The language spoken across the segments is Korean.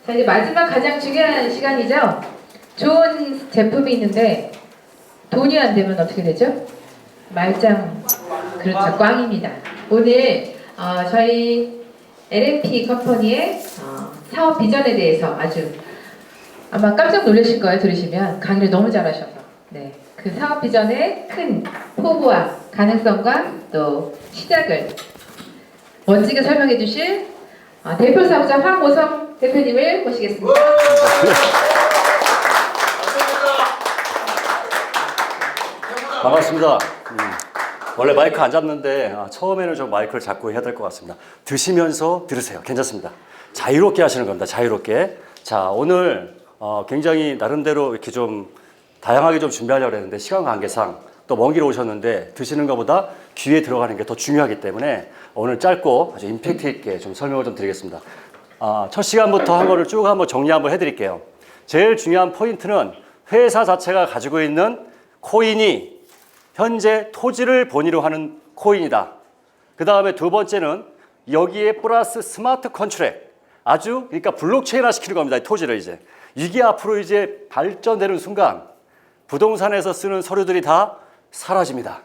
자, 이제 마지막 가장 중요한 시간이죠. 좋은 제품이 있는데 돈이 안 되면 어떻게 되죠? 말짱, 그렇죠, 꽝입니다. 오늘 저희 LNP 컴퍼니의 사업 비전에 대해서 아주 아마 깜짝 놀라실 거예요. 들으시면 강의를 너무 잘하셔서. 네, 그 사업 비전의 큰 포부와 가능성과 또 시작을 멋지게 설명해 주실 대표 사업자 황오성 대표님을 모시겠습니다. 반갑습니다. 원래 마이크 안 잡는데 처음에는 좀 마이크를 잡고 해야 될 것 같습니다. 드시면서 들으세요. 괜찮습니다. 자유롭게 하시는 겁니다. 자유롭게. 자, 오늘 굉장히 나름대로 이렇게 좀 다양하게 좀 준비하려고 했는데 시간 관계상 또 먼 길 오셨는데 드시는 것보다 귀에 들어가는 게 더 중요하기 때문에 오늘 짧고 아주 임팩트 있게 좀 설명을 좀 드리겠습니다. 첫 시간부터 한 거를 쭉 한번 정리 한번 해드릴게요. 제일 중요한 포인트는 회사 자체가 가지고 있는 코인이 현재 토지를 본위로 하는 코인이다. 그 다음에 두 번째는 여기에 플러스 스마트 컨트랙, 아주 그러니까 블록체인화 시키는 겁니다. 이 토지를 이제. 이게 앞으로 이제 발전되는 순간 부동산에서 쓰는 서류들이 다 사라집니다.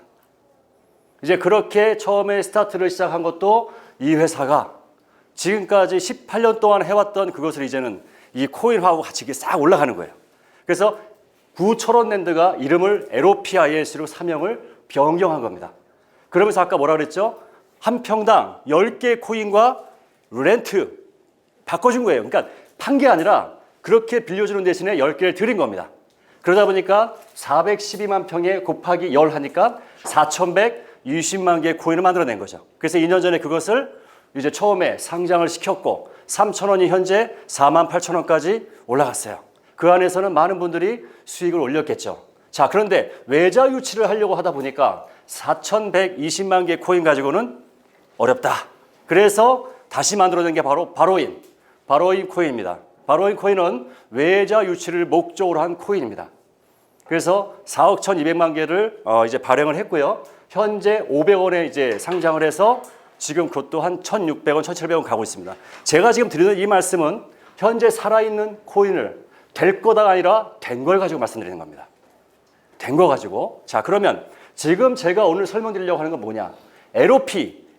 이제 그렇게 처음에 스타트를 시작한 것도 이 회사가 지금까지 18년 동안 해왔던 그것을 이제는 이 코인화하고 같이 싹 올라가는 거예요. 그래서 구철원랜드가 이름을 LOPIS로 사명을 변경한 겁니다. 그러면서 아까 뭐라 그랬죠? 한 평당 10개 코인과 렌트 바꿔준 거예요. 그러니까 판 게 아니라 그렇게 빌려주는 대신에 10개를 드린 겁니다. 그러다 보니까 412만 평에 곱하기 10 하니까 4,120만 개의 코인을 만들어낸 거죠. 그래서 2년 전에 그것을 이제 처음에 상장을 시켰고 3,000원이 현재 48,000원까지 올라갔어요. 그 안에서는 많은 분들이 수익을 올렸겠죠. 자, 그런데 외자 유치를 하려고 하다 보니까 4,120만 개 코인 가지고는 어렵다. 그래서 다시 만들어낸 게 바로 바로인 코인입니다. 바로인 코인은 외자 유치를 목적으로 한 코인입니다. 그래서 4억 1,200만 개를 이제 발행을 했고요. 현재 500원에 이제 상장을 해서 지금 그것도 한 1,600원, 1,700원 가고 있습니다. 제가 지금 드리는 이 말씀은 현재 살아있는 코인을 될 거다가 아니라 된 걸 가지고 말씀드리는 겁니다. 된 거 가지고. 자, 그러면 지금 제가 오늘 설명드리려고 하는 건 뭐냐?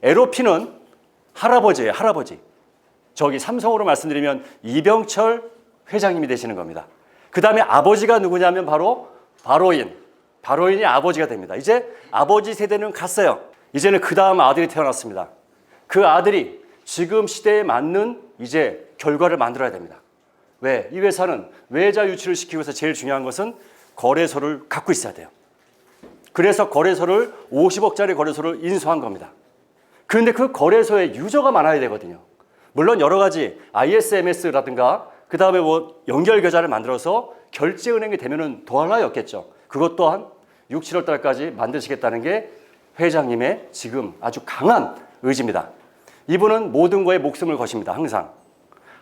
LOP는 할아버지예요, 할아버지. 저기 삼성으로 말씀드리면 이병철 회장님이 되시는 겁니다. 그 다음에 아버지가 누구냐면 바로 바로인이 아버지가 됩니다. 이제 아버지 세대는 갔어요. 이제는 그 다음 아들이 태어났습니다. 그 아들이 지금 시대에 맞는 이제 결과를 만들어야 됩니다. 왜? 이 회사는 외자 유치를 시키기 위해서 제일 중요한 것은 거래소를 갖고 있어야 돼요. 그래서 거래소를 50억짜리 거래소를 인수한 겁니다. 그런데 그 거래소에 유저가 많아야 되거든요. 물론 여러 가지 ISMS라든가 그 다음에 뭐 연결 계좌를 만들어서 결제은행이 되면은 더할 나위 없겠죠. 그것 또한 6, 7월 달까지 만드시겠다는 게 회장님의 지금 아주 강한 의지입니다. 이분은 모든 거에 목숨을 거십니다.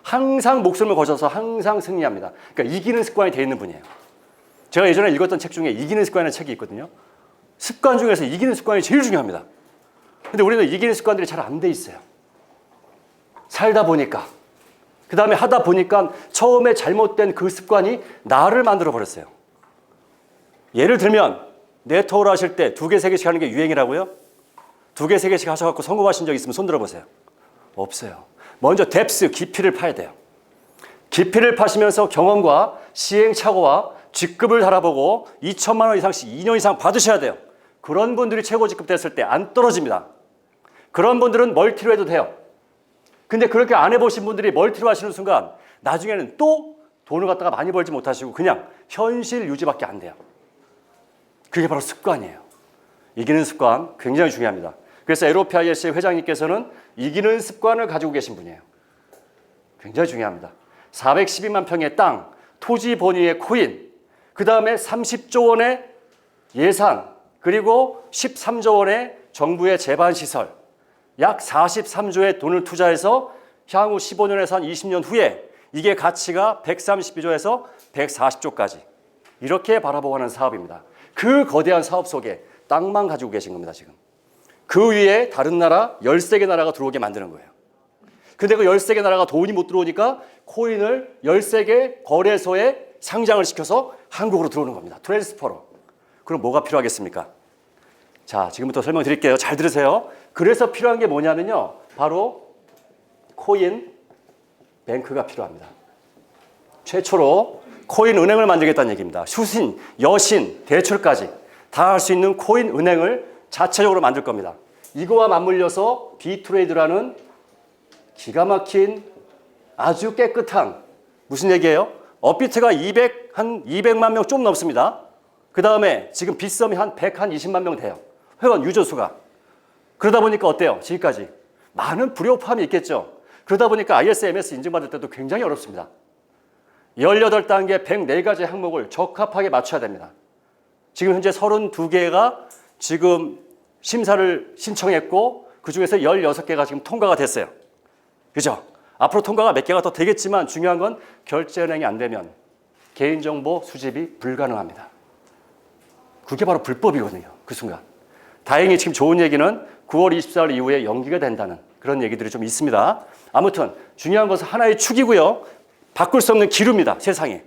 항상 목숨을 거셔서 항상 승리합니다. 그러니까 이기는 습관이 되어 있는 분이에요. 제가 예전에 읽었던 책 중에 이기는 습관이라는 책이 있거든요. 습관 중에서 이기는 습관이 제일 중요합니다. 근데 우리는 이기는 습관들이 잘 안 돼 있어요. 살다 보니까, 그 다음에 하다 보니까 처음에 잘못된 그 습관이 나를 만들어 버렸어요. 예를 들면 네트워크 하실 때 2개, 3개씩 하는 게 유행이라고요? 2개, 3개씩 하셔갖고 성공하신 적 있으면 손 들어보세요. 없어요. 먼저 뎁스, 깊이를 파야 돼요. 깊이를 파시면서 경험과 시행착오와 직급을 달아보고 2천만 원 이상씩 2년 이상 받으셔야 돼요. 그런 분들이 최고 직급 됐을 때 안 떨어집니다. 그런 분들은 멀티로 해도 돼요. 근데 그렇게 안 해보신 분들이 멀티로 하시는 순간 나중에는 또 돈을 갖다가 많이 벌지 못하시고 그냥 현실 유지밖에 안 돼요. 그게 바로 습관이에요. 이기는 습관 굉장히 중요합니다. 그래서 LOPIS의 회장님께서는 이기는 습관을 가지고 계신 분이에요. 굉장히 중요합니다. 412만 평의 땅, 토지 본위의 코인, 그 다음에 30조 원의 예산, 그리고 13조 원의 정부의 재반시설, 약 43조의 돈을 투자해서 향후 15년에서 한 20년 후에 이게 가치가 132조에서 140조까지 이렇게 바라보고 하는 사업입니다. 그 거대한 사업 속에 땅만 가지고 계신 겁니다, 지금. 그 위에 다른 나라 13개 나라가 들어오게 만드는 거예요. 근데 그 13개 나라가 돈이 못 들어오니까 코인을 13개 거래소에 상장을 시켜서 한국으로 들어오는 겁니다. 트랜스퍼로. 그럼 뭐가 필요하겠습니까? 자, 지금부터 설명드릴게요. 잘 들으세요. 그래서 필요한 게 뭐냐면요. 바로 코인 뱅크가 필요합니다. 최초로 코인 은행을 만들겠다는 얘기입니다. 수신, 여신, 대출까지 다 할 수 있는 코인 은행을 자체적으로 만들 겁니다. 이거와 맞물려서 비트레이드라는 기가 막힌 아주 깨끗한 무슨 얘기예요? 업비트가 한 200만 명 좀 넘습니다. 그 다음에 지금 빗썸이 한 120만 명 돼요. 회원 유저 수가. 그러다 보니까 어때요? 지금까지 많은 불협화음이 있겠죠. 그러다 보니까 ISMS 인증받을 때도 굉장히 어렵습니다. 18단계 104가지 항목을 적합하게 맞춰야 됩니다. 지금 현재 32개가 지금 심사를 신청했고 그중에서 16개가 지금 통과가 됐어요. 그죠? 앞으로 통과가 몇 개가 더 되겠지만 중요한 건 결제은행이 안 되면 개인정보 수집이 불가능합니다. 그게 바로 불법이거든요. 그 순간. 다행히 지금 좋은 얘기는 9월 24일 이후에 연기가 된다는 그런 얘기들이 좀 있습니다. 아무튼 중요한 것은 하나의 축이고요. 바꿀 수 없는 기류입니다. 세상에.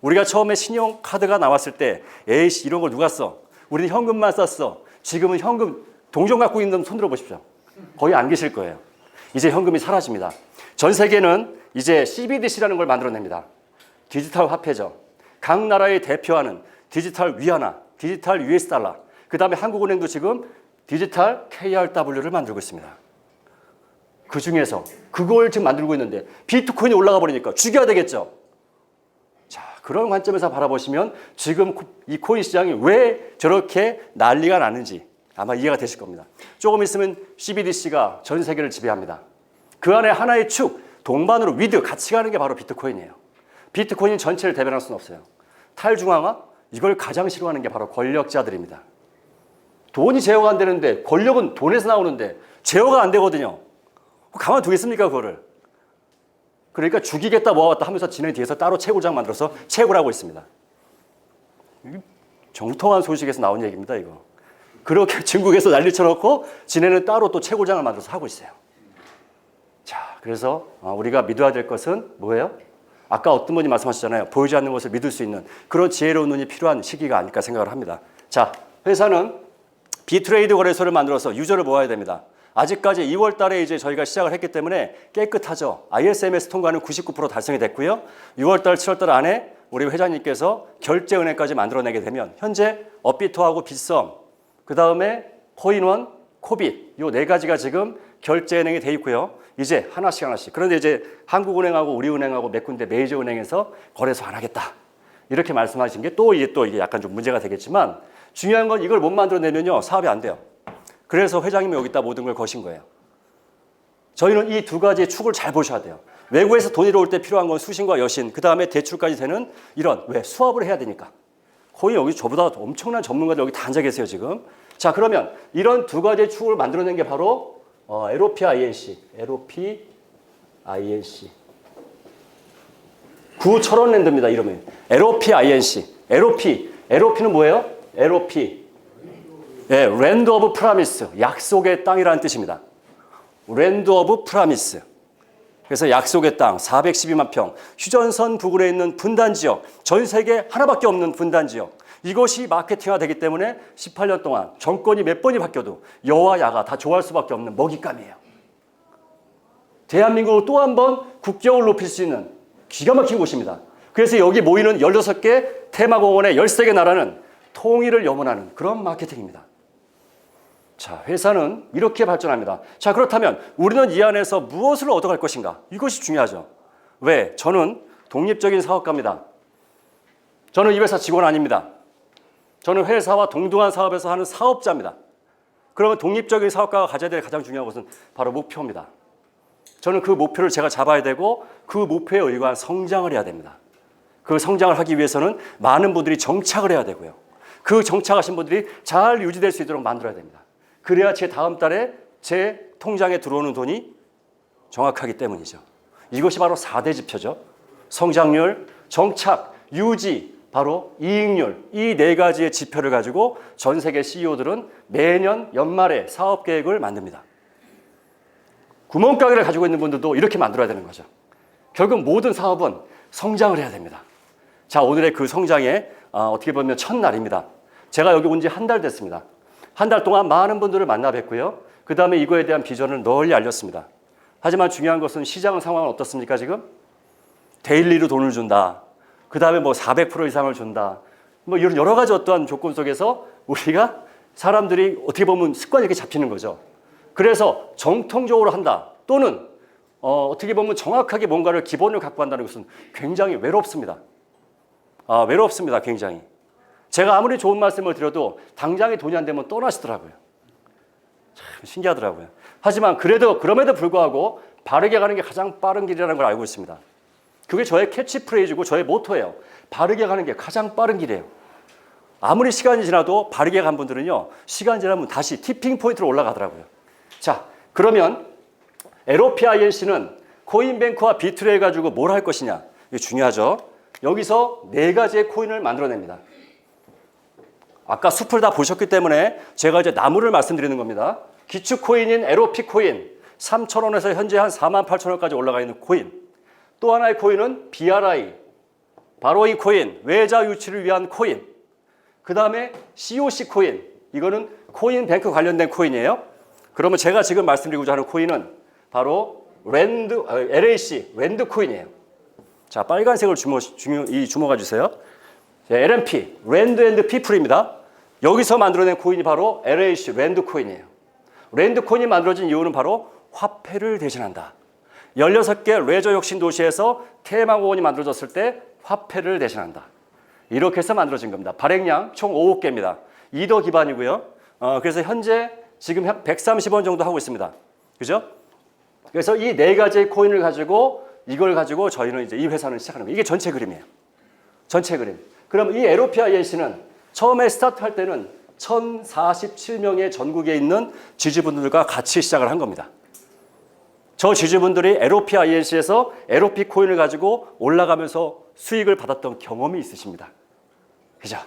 우리가 처음에 신용카드가 나왔을 때 에이씨 이런 걸 누가 써? 우리는 현금만 썼어. 지금은 현금 동전 갖고 있는 분 손들어 보십시오. 거의 안 계실 거예요. 이제 현금이 사라집니다. 전 세계는 이제 CBDC라는 걸 만들어냅니다. 디지털 화폐죠. 각 나라의 대표하는 디지털 위안화, 디지털 US 달러, 그 다음에 한국은행도 지금 디지털 KRW를 만들고 있습니다. 그 중에서 그걸 지금 만들고 있는데 비트코인이 올라가 버리니까 죽여야 되겠죠. 자, 그런 관점에서 바라보시면 지금 이 코인 시장이 왜 저렇게 난리가 나는지 아마 이해가 되실 겁니다. 조금 있으면 CBDC가 전 세계를 지배합니다. 그 안에 하나의 축, 동반으로 위드 같이 가는 게 바로 비트코인이에요. 비트코인 전체를 대변할 수는 없어요. 탈중앙화? 이걸 가장 싫어하는 게 바로 권력자들입니다. 돈이 제어가 안 되는데 권력은 돈에서 나오는데 제어가 안 되거든요. 가만두겠습니까 그거를. 그러니까 죽이겠다 모아왔다 하면서 지네 뒤에서 따로 채굴장 만들어서 채굴하고 있습니다. 정통한 소식에서 나온 얘기입니다 이거. 그렇게 중국에서 난리 쳐놓고 지네는 따로 또 채굴장을 만들어서 하고 있어요. 자, 그래서 우리가 믿어야 될 것은 뭐예요? 아까 어떤 분이 말씀하셨잖아요. 보이지 않는 것을 믿을 수 있는 그런 지혜로운 눈이 필요한 시기가 아닐까 생각을 합니다. 자, 회사는 비트레이드 거래소를 만들어서 유저를 모아야 됩니다. 아직까지 2월 달에 이제 저희가 시작을 했기 때문에 깨끗하죠. ISMS 통과는 99% 달성이 됐고요. 6월 달, 7월 달 안에 우리 회장님께서 결제은행까지 만들어내게 되면 현재 업비트하고 빗썸, 그 다음에 코인원, 코빗 요 네 가지가 지금 결제은행이 돼 있고요. 이제 하나씩. 그런데 이제 한국은행하고 우리은행하고 몇 군데 메이저 은행에서 거래소 안 하겠다. 이렇게 말씀하신 게 또 이게 약간 좀 문제가 되겠지만 중요한 건 이걸 못 만들어내면요. 사업이 안 돼요. 그래서 회장님이 여기다 모든 걸 거신 거예요. 저희는 이 두 가지의 축을 잘 보셔야 돼요. 외국에서 돈이 들어올 때 필요한 건 수신과 여신, 그 다음에 대출까지 되는 이런 수합을 해야 되니까. 거의 여기 저보다 엄청난 전문가들 여기 다 앉아 계세요 지금. 자, 그러면 이런 두 가지의 축을 만들어낸 게 바로 LOPINC. 구철원랜드입니다 이름이. LOPINC. LOP는 뭐예요? LOP. 네, 랜드 오브 프라미스, 약속의 땅이라는 뜻입니다. 랜드 오브 프라미스. 그래서 약속의 땅 412만 평, 휴전선 부근에 있는 분단 지역, 전 세계 하나밖에 없는 분단 지역. 이것이 마케팅화 되기 때문에 18년 동안 정권이 몇 번이 바뀌어도 여와 야가 다 좋아할 수밖에 없는 먹잇감이에요. 대한민국을 또 한 번 국격을 높일 수 있는 기가 막힌 곳입니다. 그래서 여기 모이는 16개 테마공원의 13개 나라는 통일을 염원하는 그런 마케팅입니다. 자, 회사는 이렇게 발전합니다. 자, 그렇다면 우리는 이 안에서 무엇을 얻어갈 것인가? 이것이 중요하죠. 왜? 저는 독립적인 사업가입니다. 저는 이 회사 직원 아닙니다. 저는 회사와 동등한 사업에서 하는 사업자입니다. 그러면 독립적인 사업가가 가져야 될 가장 중요한 것은 바로 목표입니다. 저는 그 목표를 제가 잡아야 되고 그 목표에 의거한 성장을 해야 됩니다. 그 성장을 하기 위해서는 많은 분들이 정착을 해야 되고요. 그 정착하신 분들이 잘 유지될 수 있도록 만들어야 됩니다. 그래야 제 다음 달에 제 통장에 들어오는 돈이 정확하기 때문이죠. 이것이 바로 4대 지표죠. 성장률, 정착, 유지, 바로 이익률, 이 네 가지의 지표를 가지고 전 세계 CEO들은 매년 연말에 사업 계획을 만듭니다. 구멍가게를 가지고 있는 분들도 이렇게 만들어야 되는 거죠. 결국 모든 사업은 성장을 해야 됩니다. 자, 오늘의 그 성장의 어떻게 보면 첫날입니다. 제가 여기 온 지 한 달 됐습니다. 한 달 동안 많은 분들을 만나 뵙고요. 그 다음에 이거에 대한 비전을 널리 알렸습니다. 하지만 중요한 것은 시장 상황은 어떻습니까, 지금? 데일리로 돈을 준다. 그 다음에 뭐 400% 이상을 준다. 뭐 이런 여러 가지 어떠한 조건 속에서 우리가 사람들이 어떻게 보면 습관이 이렇게 잡히는 거죠. 그래서 정통적으로 한다. 또는 어떻게 보면 정확하게 뭔가를 기본을 갖고 한다는 것은 굉장히 외롭습니다. 외롭습니다, 굉장히. 제가 아무리 좋은 말씀을 드려도 당장에 돈이 안 되면 떠나시더라고요. 참 신기하더라고요. 하지만 그럼에도 불구하고 바르게 가는 게 가장 빠른 길이라는 걸 알고 있습니다. 그게 저의 캐치프레이즈고 저의 모토예요. 바르게 가는 게 가장 빠른 길이에요. 아무리 시간이 지나도 바르게 간 분들은요, 시간 지나면 다시 티핑 포인트로 올라가더라고요. 자, 그러면 LOPINC는 코인뱅크와 비트레이 가지고 뭘 할 것이냐? 이게 중요하죠. 여기서 4가지의 코인을 만들어냅니다. 아까 숲을 다 보셨기 때문에 제가 이제 나무를 말씀드리는 겁니다. 기축 코인인 LOP 코인, 3,000원에서 현재 한 48,000원까지 올라가 있는 코인. 또 하나의 코인은 BRI, 바로 이 코인, 외자 유치를 위한 코인. 그 다음에 COC 코인, 이거는 코인뱅크 관련된 코인이에요. 그러면 제가 지금 말씀드리고자 하는 코인은 바로 LAC, 랜드 코인이에요. 자, 빨간색을 주목해 주세요. LNP, 랜드 앤드 피플입니다. 여기서 만들어낸 코인이 바로 LAC, 랜드 코인이에요. 랜드 코인이 만들어진 이유는 바로 화폐를 대신한다. 16개 레저 혁신 도시에서 테마공원이 만들어졌을 때 화폐를 대신한다. 이렇게 해서 만들어진 겁니다. 발행량 총 5억 개입니다. 이더 기반이고요. 그래서 현재 지금 130원 정도 하고 있습니다. 그죠? 그래서 이 4가지의 코인을 가지고 이걸 가지고 저희는 이제 이 회사는 시작하는 거예요. 이게 전체 그림이에요. 전체 그림. 그럼 이 LOPINC는 처음에 스타트할 때는 1,047명의 전국에 있는 지주분들과 같이 시작을 한 겁니다. 저 지주분들이 LOPINC에서 LOP 코인을 가지고 올라가면서 수익을 받았던 경험이 있으십니다. 그죠?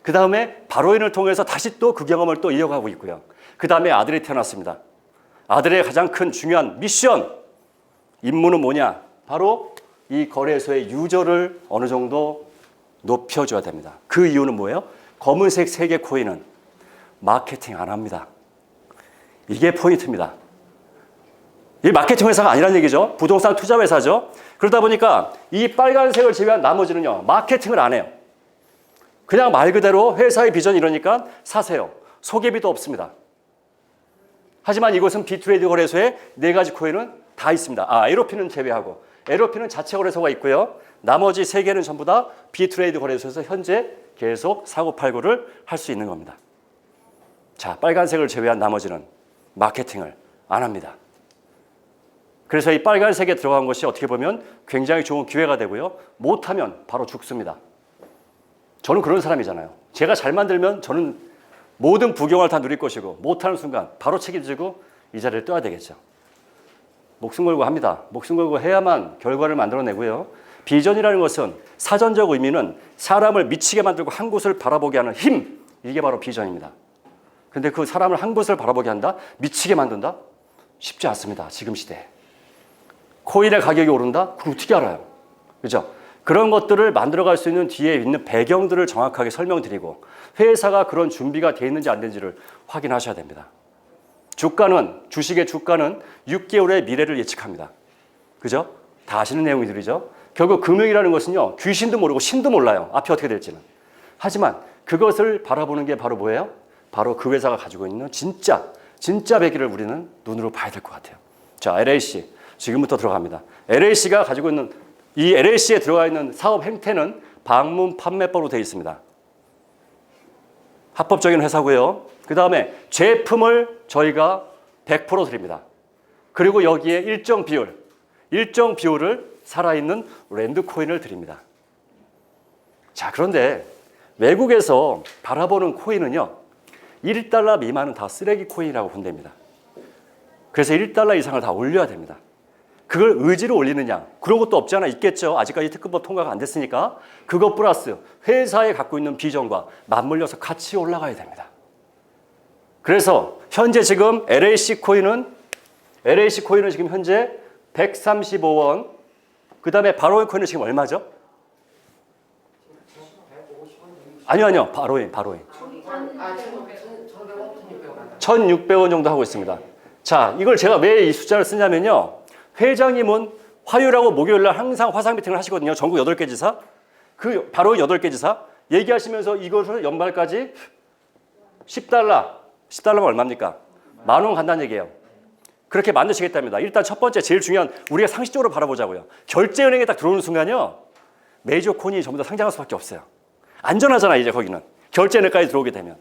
그 다음에 바로인을 통해서 다시 또 그 경험을 또 이어가고 있고요. 그 다음에 아들이 태어났습니다. 아들의 가장 큰 중요한 미션, 임무는 뭐냐? 바로 이 거래소의 유저를 어느 정도 높여줘야 됩니다. 그 이유는 뭐예요? 검은색 3개 코인은 마케팅 안 합니다. 이게 포인트입니다. 이 마케팅 회사가 아니란 얘기죠. 부동산 투자 회사죠. 그러다 보니까 이 빨간색을 제외한 나머지는요, 마케팅을 안 해요. 그냥 말 그대로 회사의 비전이 이러니까 사세요. 소개비도 없습니다. 하지만 이것은 비트레이드 거래소에 4가지 코인은 다 있습니다. LOP는 제외하고. LOP는 자체 거래소가 있고요. 나머지 3개는 전부 다 비트레이드 거래소에서 현재 계속 사고팔고를 할 수 있는 겁니다. 자, 빨간색을 제외한 나머지는 마케팅을 안 합니다. 그래서 이 빨간색에 들어간 것이 어떻게 보면 굉장히 좋은 기회가 되고요. 못하면 바로 죽습니다. 저는 그런 사람이잖아요. 제가 잘 만들면 저는 모든 부경을 다 누릴 것이고 못하는 순간 바로 책임지고 이 자리를 떠야 되겠죠. 목숨 걸고 합니다. 목숨 걸고 해야만 결과를 만들어내고요. 비전이라는 것은 사전적 의미는 사람을 미치게 만들고 한 곳을 바라보게 하는 힘, 이게 바로 비전입니다. 근데 그 사람을 한 곳을 바라보게 한다? 미치게 만든다? 쉽지 않습니다. 지금 시대에. 코인의 가격이 오른다? 그걸 어떻게 알아요? 그죠? 그런 것들을 만들어갈 수 있는 뒤에 있는 배경들을 정확하게 설명드리고 회사가 그런 준비가 돼 있는지 안 되는지를 확인하셔야 됩니다. 주식의 주가는 6개월의 미래를 예측합니다. 그죠? 다 아시는 내용들이죠. 결국 금융이라는 것은요, 귀신도 모르고 신도 몰라요. 앞이 어떻게 될지는. 하지만 그것을 바라보는 게 바로 뭐예요? 바로 그 회사가 가지고 있는 진짜 배기를 우리는 눈으로 봐야 될 것 같아요. 자, LAC. 지금부터 들어갑니다. LAC가 가지고 있는, 이 LAC에 들어가 있는 사업 행태는 방문 판매법으로 되어 있습니다. 합법적인 회사고요. 그 다음에 제품을 저희가 100% 드립니다. 그리고 여기에 일정 비율을 살아있는 랜드코인을 드립니다. 자, 그런데 외국에서 바라보는 코인은요, 1달러 미만은 다 쓰레기 코인이라고 본답니다. 그래서 1달러 이상을 다 올려야 됩니다. 그걸 의지로 올리느냐? 그런 것도 없지 않아 있겠죠. 아직까지 특검법 통과가 안 됐으니까. 그것 플러스 회사에 갖고 있는 비전과 맞물려서 같이 올라가야 됩니다. 그래서 현재 지금 LAC 코인은 LAC 코인은 지금 현재 135원. 그 다음에 바로인 코인은 지금 얼마죠? 아니요. 바로인. 1,600원 정도 하고 있습니다. 자, 이걸 제가 왜 이 숫자를 쓰냐면요. 회장님은 화요일하고 목요일날 항상 화상 미팅을 하시거든요. 전국 8개 지사. 그 바로인 8개 지사. 얘기하시면서 이것을 연말까지 10달러면 얼마입니까? 10,000원 간다는 얘기예요. 그렇게 만드시겠답니다. 일단 첫 번째 제일 중요한 우리가 상식적으로 바라보자고요. 결제은행에 딱 들어오는 순간요. 메이저 코인이 전부 다 상장할 수밖에 없어요. 안전하잖아 이제 거기는. 결제은행까지 들어오게 되면.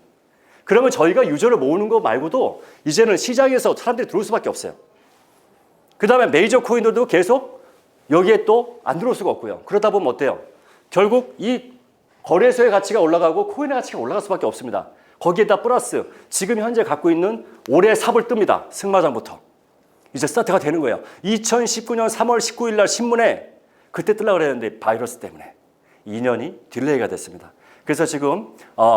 그러면 저희가 유저를 모으는 거 말고도 이제는 시장에서 사람들이 들어올 수밖에 없어요. 그 다음에 메이저 코인들도 계속 여기에 또 안 들어올 수가 없고요. 그러다 보면 어때요? 결국 이 거래소의 가치가 올라가고 코인의 가치가 올라갈 수밖에 없습니다. 거기에다 플러스 지금 현재 갖고 있는 올해 삽을 뜹니다. 승마장부터. 이제 스타트가 되는 거예요. 2019년 3월 19일 날 신문에 그때 뜨려고 그랬는데 바이러스 때문에 2년이 딜레이가 됐습니다. 그래서 지금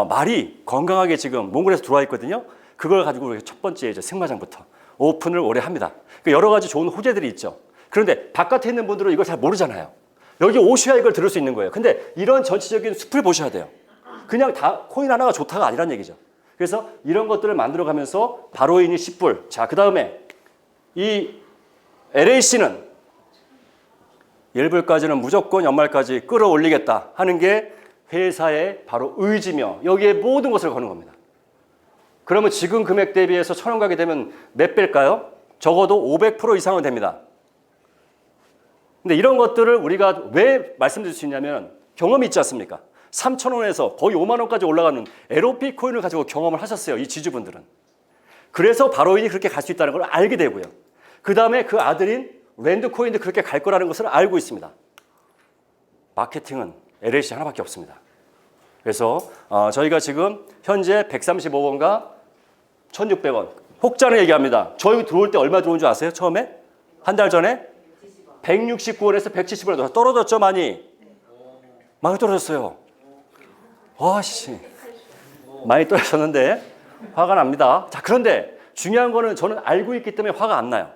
말이 건강하게 지금 몽골에서 들어와 있거든요. 그걸 가지고 첫 번째 이제 승마장부터 오픈을 올해 합니다. 여러 가지 좋은 호재들이 있죠. 그런데 바깥에 있는 분들은 이걸 잘 모르잖아요. 여기 오셔야 이걸 들을 수 있는 거예요. 근데 이런 전체적인 숲을 보셔야 돼요. 그냥 다 코인 하나가 좋다가 아니란 얘기죠. 그래서 이런 것들을 만들어가면서 바로인이 10불. 자, 그 다음에 이 LAC는 1불까지는 무조건 연말까지 끌어올리겠다 하는 게 회사의 바로 의지며 여기에 모든 것을 거는 겁니다. 그러면 지금 금액 대비해서 1,000원 가게 되면 몇 배일까요? 적어도 500% 이상은 됩니다. 근데 이런 것들을 우리가 왜 말씀드릴 수 있냐면 경험이 있지 않습니까? 3,000원에서 거의 5만 원까지 올라가는 LOP 코인을 가지고 경험을 하셨어요. 이 지주분들은. 그래서 바로인이 그렇게 갈 수 있다는 걸 알게 되고요. 그 다음에 그 아들인 랜드 코인도 그렇게 갈 거라는 것을 알고 있습니다. 마케팅은 LAC 하나밖에 없습니다. 그래서 저희가 지금 현재 135원과 1,600원 혹자는 얘기합니다. 저희 들어올 때 얼마 들어온 줄 아세요? 처음에? 한 달 전에? 169원에서 170원에 떨어졌죠 많이? 많이 떨어졌어요. 와씨 많이 떨어졌는데 화가 납니다. 자, 그런데 중요한 거는 저는 알고 있기 때문에 화가 안 나요.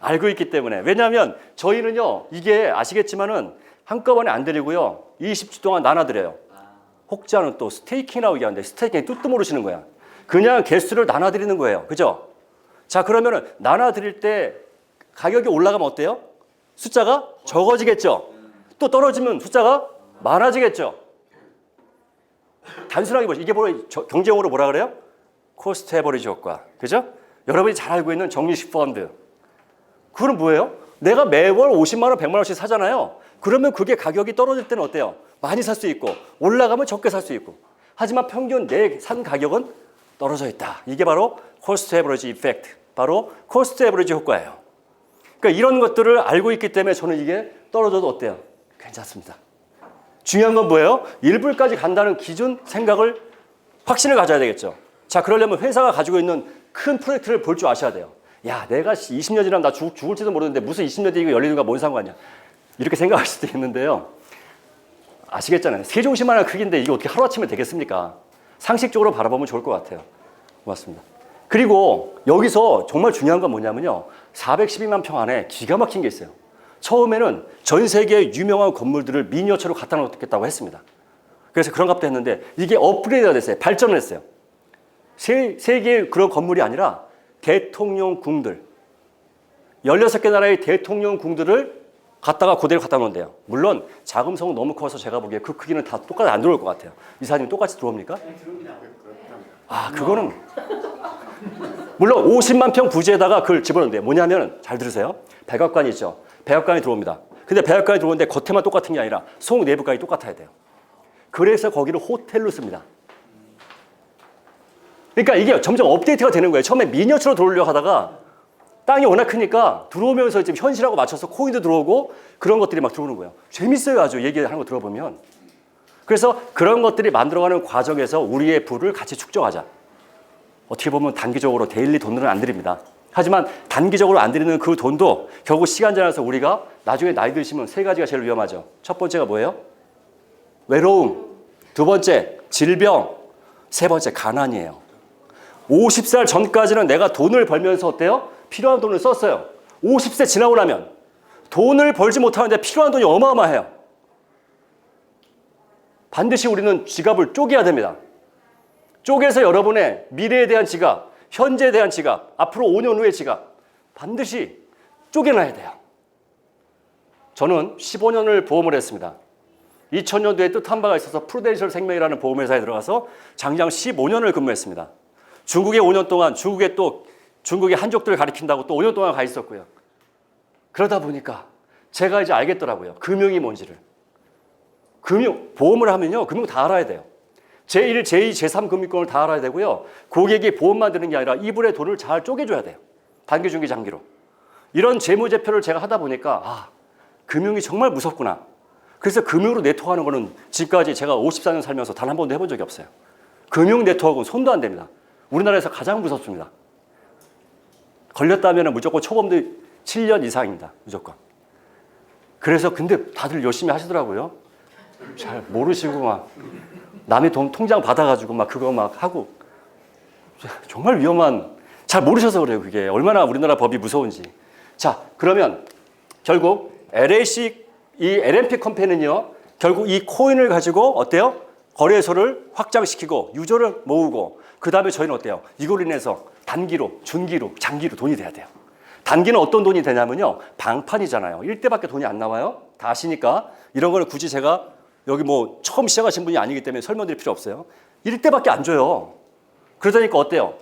알고 있기 때문에. 왜냐하면 저희는요 이게 아시겠지만은 한꺼번에 안 드리고요 20주 동안 나눠드려요. 혹자는 또 스테이킹이라고 얘기하는데 스테이킹 뜻도 모르시는 거야. 그냥 개수를 나눠드리는 거예요. 그죠? 자, 그러면은 나눠드릴 때 가격이 올라가면 어때요? 숫자가 적어지겠죠. 또 떨어지면 숫자가 많아지겠죠. 단순하게 보시죠. 이게 경제용어로 뭐라 그래요? 코스트 에버리지 효과. 그죠? 여러분이 잘 알고 있는 정리식 펀드. 그건 뭐예요? 내가 매월 50만 원, 100만 원씩 사잖아요. 그러면 그게 가격이 떨어질 때는 어때요? 많이 살 수 있고 올라가면 적게 살 수 있고. 하지만 평균 내 산 가격은 떨어져 있다. 이게 바로 코스트 에버리지 이펙트. 바로 코스트 에버리지 효과예요. 그러니까 이런 것들을 알고 있기 때문에 저는 이게 떨어져도 어때요? 괜찮습니다. 중요한 건 뭐예요? 1불까지 간다는 기준 생각을 확신을 가져야 되겠죠. 자, 그러려면 회사가 가지고 있는 큰 프로젝트를 볼 줄 아셔야 돼요. 야, 내가 20년 지나면 나 죽을지도 모르는데 무슨 20년 뒤에 이거 열리는가 뭔 상관이야. 이렇게 생각할 수도 있는데요. 아시겠잖아요. 세종시만한 크기인데 이게 어떻게 하루아침에 되겠습니까? 상식적으로 바라보면 좋을 것 같아요. 고맙습니다. 그리고 여기서 정말 중요한 건 뭐냐면요. 412만 평 안에 기가 막힌 게 있어요. 처음에는 전 세계의 유명한 건물들을 미니어처로 갖다 놓겠다고 했습니다. 그래서 그런 값도 했는데 이게 업그레이드가 됐어요. 발전을 했어요. 세계의 그런 건물이 아니라 대통령궁들. 16개 나라의 대통령궁들을 갖다가 그대로 갖다 놓은대요. 물론 자금성은 너무 커서 제가 보기에 그 크기는 다 똑같이 안 들어올 것 같아요. 이사님 똑같이 들어옵니까? 아, 그거는 물론 50만 평 부지에다가 그걸 집어넣는데 뭐냐면 잘 들으세요. 백악관이 있죠. 백악관이 들어옵니다. 근데 백악관이 들어오는데 겉에만 똑같은 게 아니라 속 내부까지 똑같아야 돼요. 그래서 거기를 호텔로 씁니다. 그러니까 이게 점점 업데이트가 되는 거예요. 처음에 미니어처로 들어오려고 하다가 땅이 워낙 크니까 들어오면서 지금 현실하고 맞춰서 코인도 들어오고 그런 것들이 막 들어오는 거예요. 재밌어요. 아주 얘기하는 거 들어보면. 그래서 그런 것들이 만들어가는 과정에서 우리의 부를 같이 축적하자. 어떻게 보면 단기적으로 데일리 돈들은 안 드립니다. 하지만 단기적으로 안 드리는 그 돈도 결국 시간 지나서 우리가 나중에 나이 드시면 세 가지가 제일 위험하죠. 첫 번째가 뭐예요? 외로움. 두 번째, 질병. 세 번째, 가난이에요. 50살 전까지는 내가 돈을 벌면서 어때요? 필요한 돈을 썼어요. 50세 지나고 나면 돈을 벌지 못하는데 필요한 돈이 어마어마해요. 반드시 우리는 지갑을 쪼개야 됩니다. 쪼개서 여러분의 미래에 대한 지갑, 현재에 대한 지갑, 앞으로 5년 후의 지갑 반드시 쪼개놔야 돼요. 저는 15년을 보험을 했습니다. 2000년도에 뜻한 바가 있어서 프루덴셜 생명이라는 보험회사에 들어가서 장장 15년을 근무했습니다. 중국에 5년 동안 중국의 한족들을 가리킨다고 또 5년 동안 가 있었고요. 그러다 보니까 제가 이제 알겠더라고요. 금융이 뭔지를. 보험을 하면요. 금융 다 알아야 돼요. 제1, 제2, 제3 금융권을 다 알아야 되고요. 고객이 보험만 드는 게 아니라 이분의 돈을 잘 쪼개줘야 돼요. 단기, 중기, 장기로. 이런 재무제표를 제가 하다 보니까 금융이 정말 무섭구나. 그래서 금융으로 네트워크하는 거는 지금까지 제가 54년 살면서 단 한 번도 해본 적이 없어요. 금융 네트워크는 손도 안 됩니다. 우리나라에서 가장 무섭습니다. 걸렸다면 무조건 초범도 7년 이상입니다. 무조건. 그래서 근데 다들 열심히 하시더라고요. 잘 모르시고 막 남의 돈 통장 받아가지고 막 그거 막 하고 정말 위험한, 잘 모르셔서 그래요. 그게 얼마나 우리나라 법이 무서운지. 자, 그러면 결국 이 LNP 컴퍼니는요, 결국 이 코인을 가지고 어때요? 거래소를 확장시키고 유저를 모으고 그 다음에 저희는 어때요? 이걸로 인해서 단기로, 중기로, 장기로 돈이 돼야 돼요. 단기는 어떤 돈이 되냐면요, 방판이잖아요. 1대밖에 돈이 안 나와요. 다 아시니까 이런 거는 굳이 제가 여기 뭐 처음 시작하신 분이 아니기 때문에 설명드릴 필요 없어요. 1대밖에 안 줘요. 그러다니까 어때요?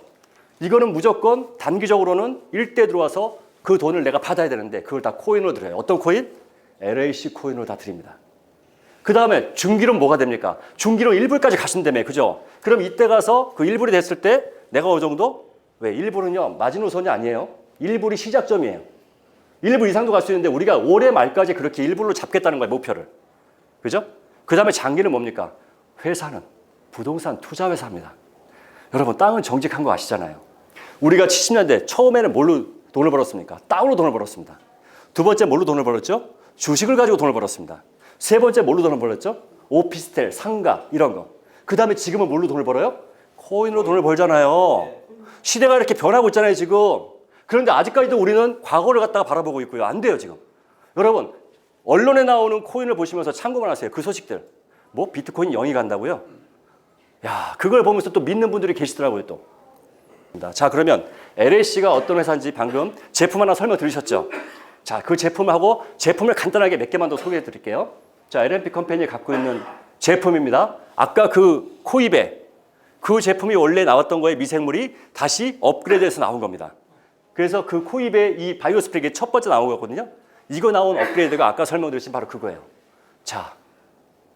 이거는 무조건 단기적으로는 1대 들어와서 그 돈을 내가 받아야 되는데 그걸 다 코인으로 드려요. 어떤 코인? LAC 코인으로 다 드립니다. 그 다음에 중기로는 뭐가 됩니까? 중기로 1불까지 가신다며, 그죠? 그럼 이때 가서 그 1불이 됐을 때 내가 어느 정도? 왜? 1불은요, 마지노선이 아니에요. 1불이 시작점이에요. 1불 이상도 갈 수 있는데 우리가 올해 말까지 그렇게 1불로 잡겠다는 거예요, 목표를. 그죠? 그 다음에 장기는 뭡니까? 회사는 부동산 투자회사입니다. 여러분, 땅은 정직한 거 아시잖아요. 우리가 70년대 처음에는 뭘로 돈을 벌었습니까? 땅으로 돈을 벌었습니다. 두 번째 뭘로 돈을 벌었죠? 주식을 가지고 돈을 벌었습니다. 세 번째 뭘로 돈을 벌었죠? 오피스텔, 상가 이런 거. 그 다음에 지금은 뭘로 돈을 벌어요? 코인으로 돈을 벌잖아요. 시대가 이렇게 변하고 있잖아요, 지금. 그런데 아직까지도 우리는 과거를 갖다가 바라보고 있고요. 안 돼요, 지금. 여러분, 언론에 나오는 코인을 보시면서 참고만 하세요. 그 소식들. 뭐 비트코인 0이 간다고요? 야, 그걸 보면서 또 믿는 분들이 계시더라고요, 또. 자, 그러면 LAC가 어떤 회사인지 방금 제품 하나 설명 들으셨죠? 자, 그 제품하고 제품을 간단하게 몇 개만 더 소개해 드릴게요. 자, LNP 컴퍼니가 갖고 있는 제품입니다. 아까 그 코입에 그 제품이 원래 나왔던 거에 미생물이 다시 업그레이드해서 나온 겁니다. 그래서 그 코입에 이 바이오스프렉이 첫 번째 나온 거거든요. 이거 나온 업그레이드가 아까 설명드린 바로 그거예요. 자,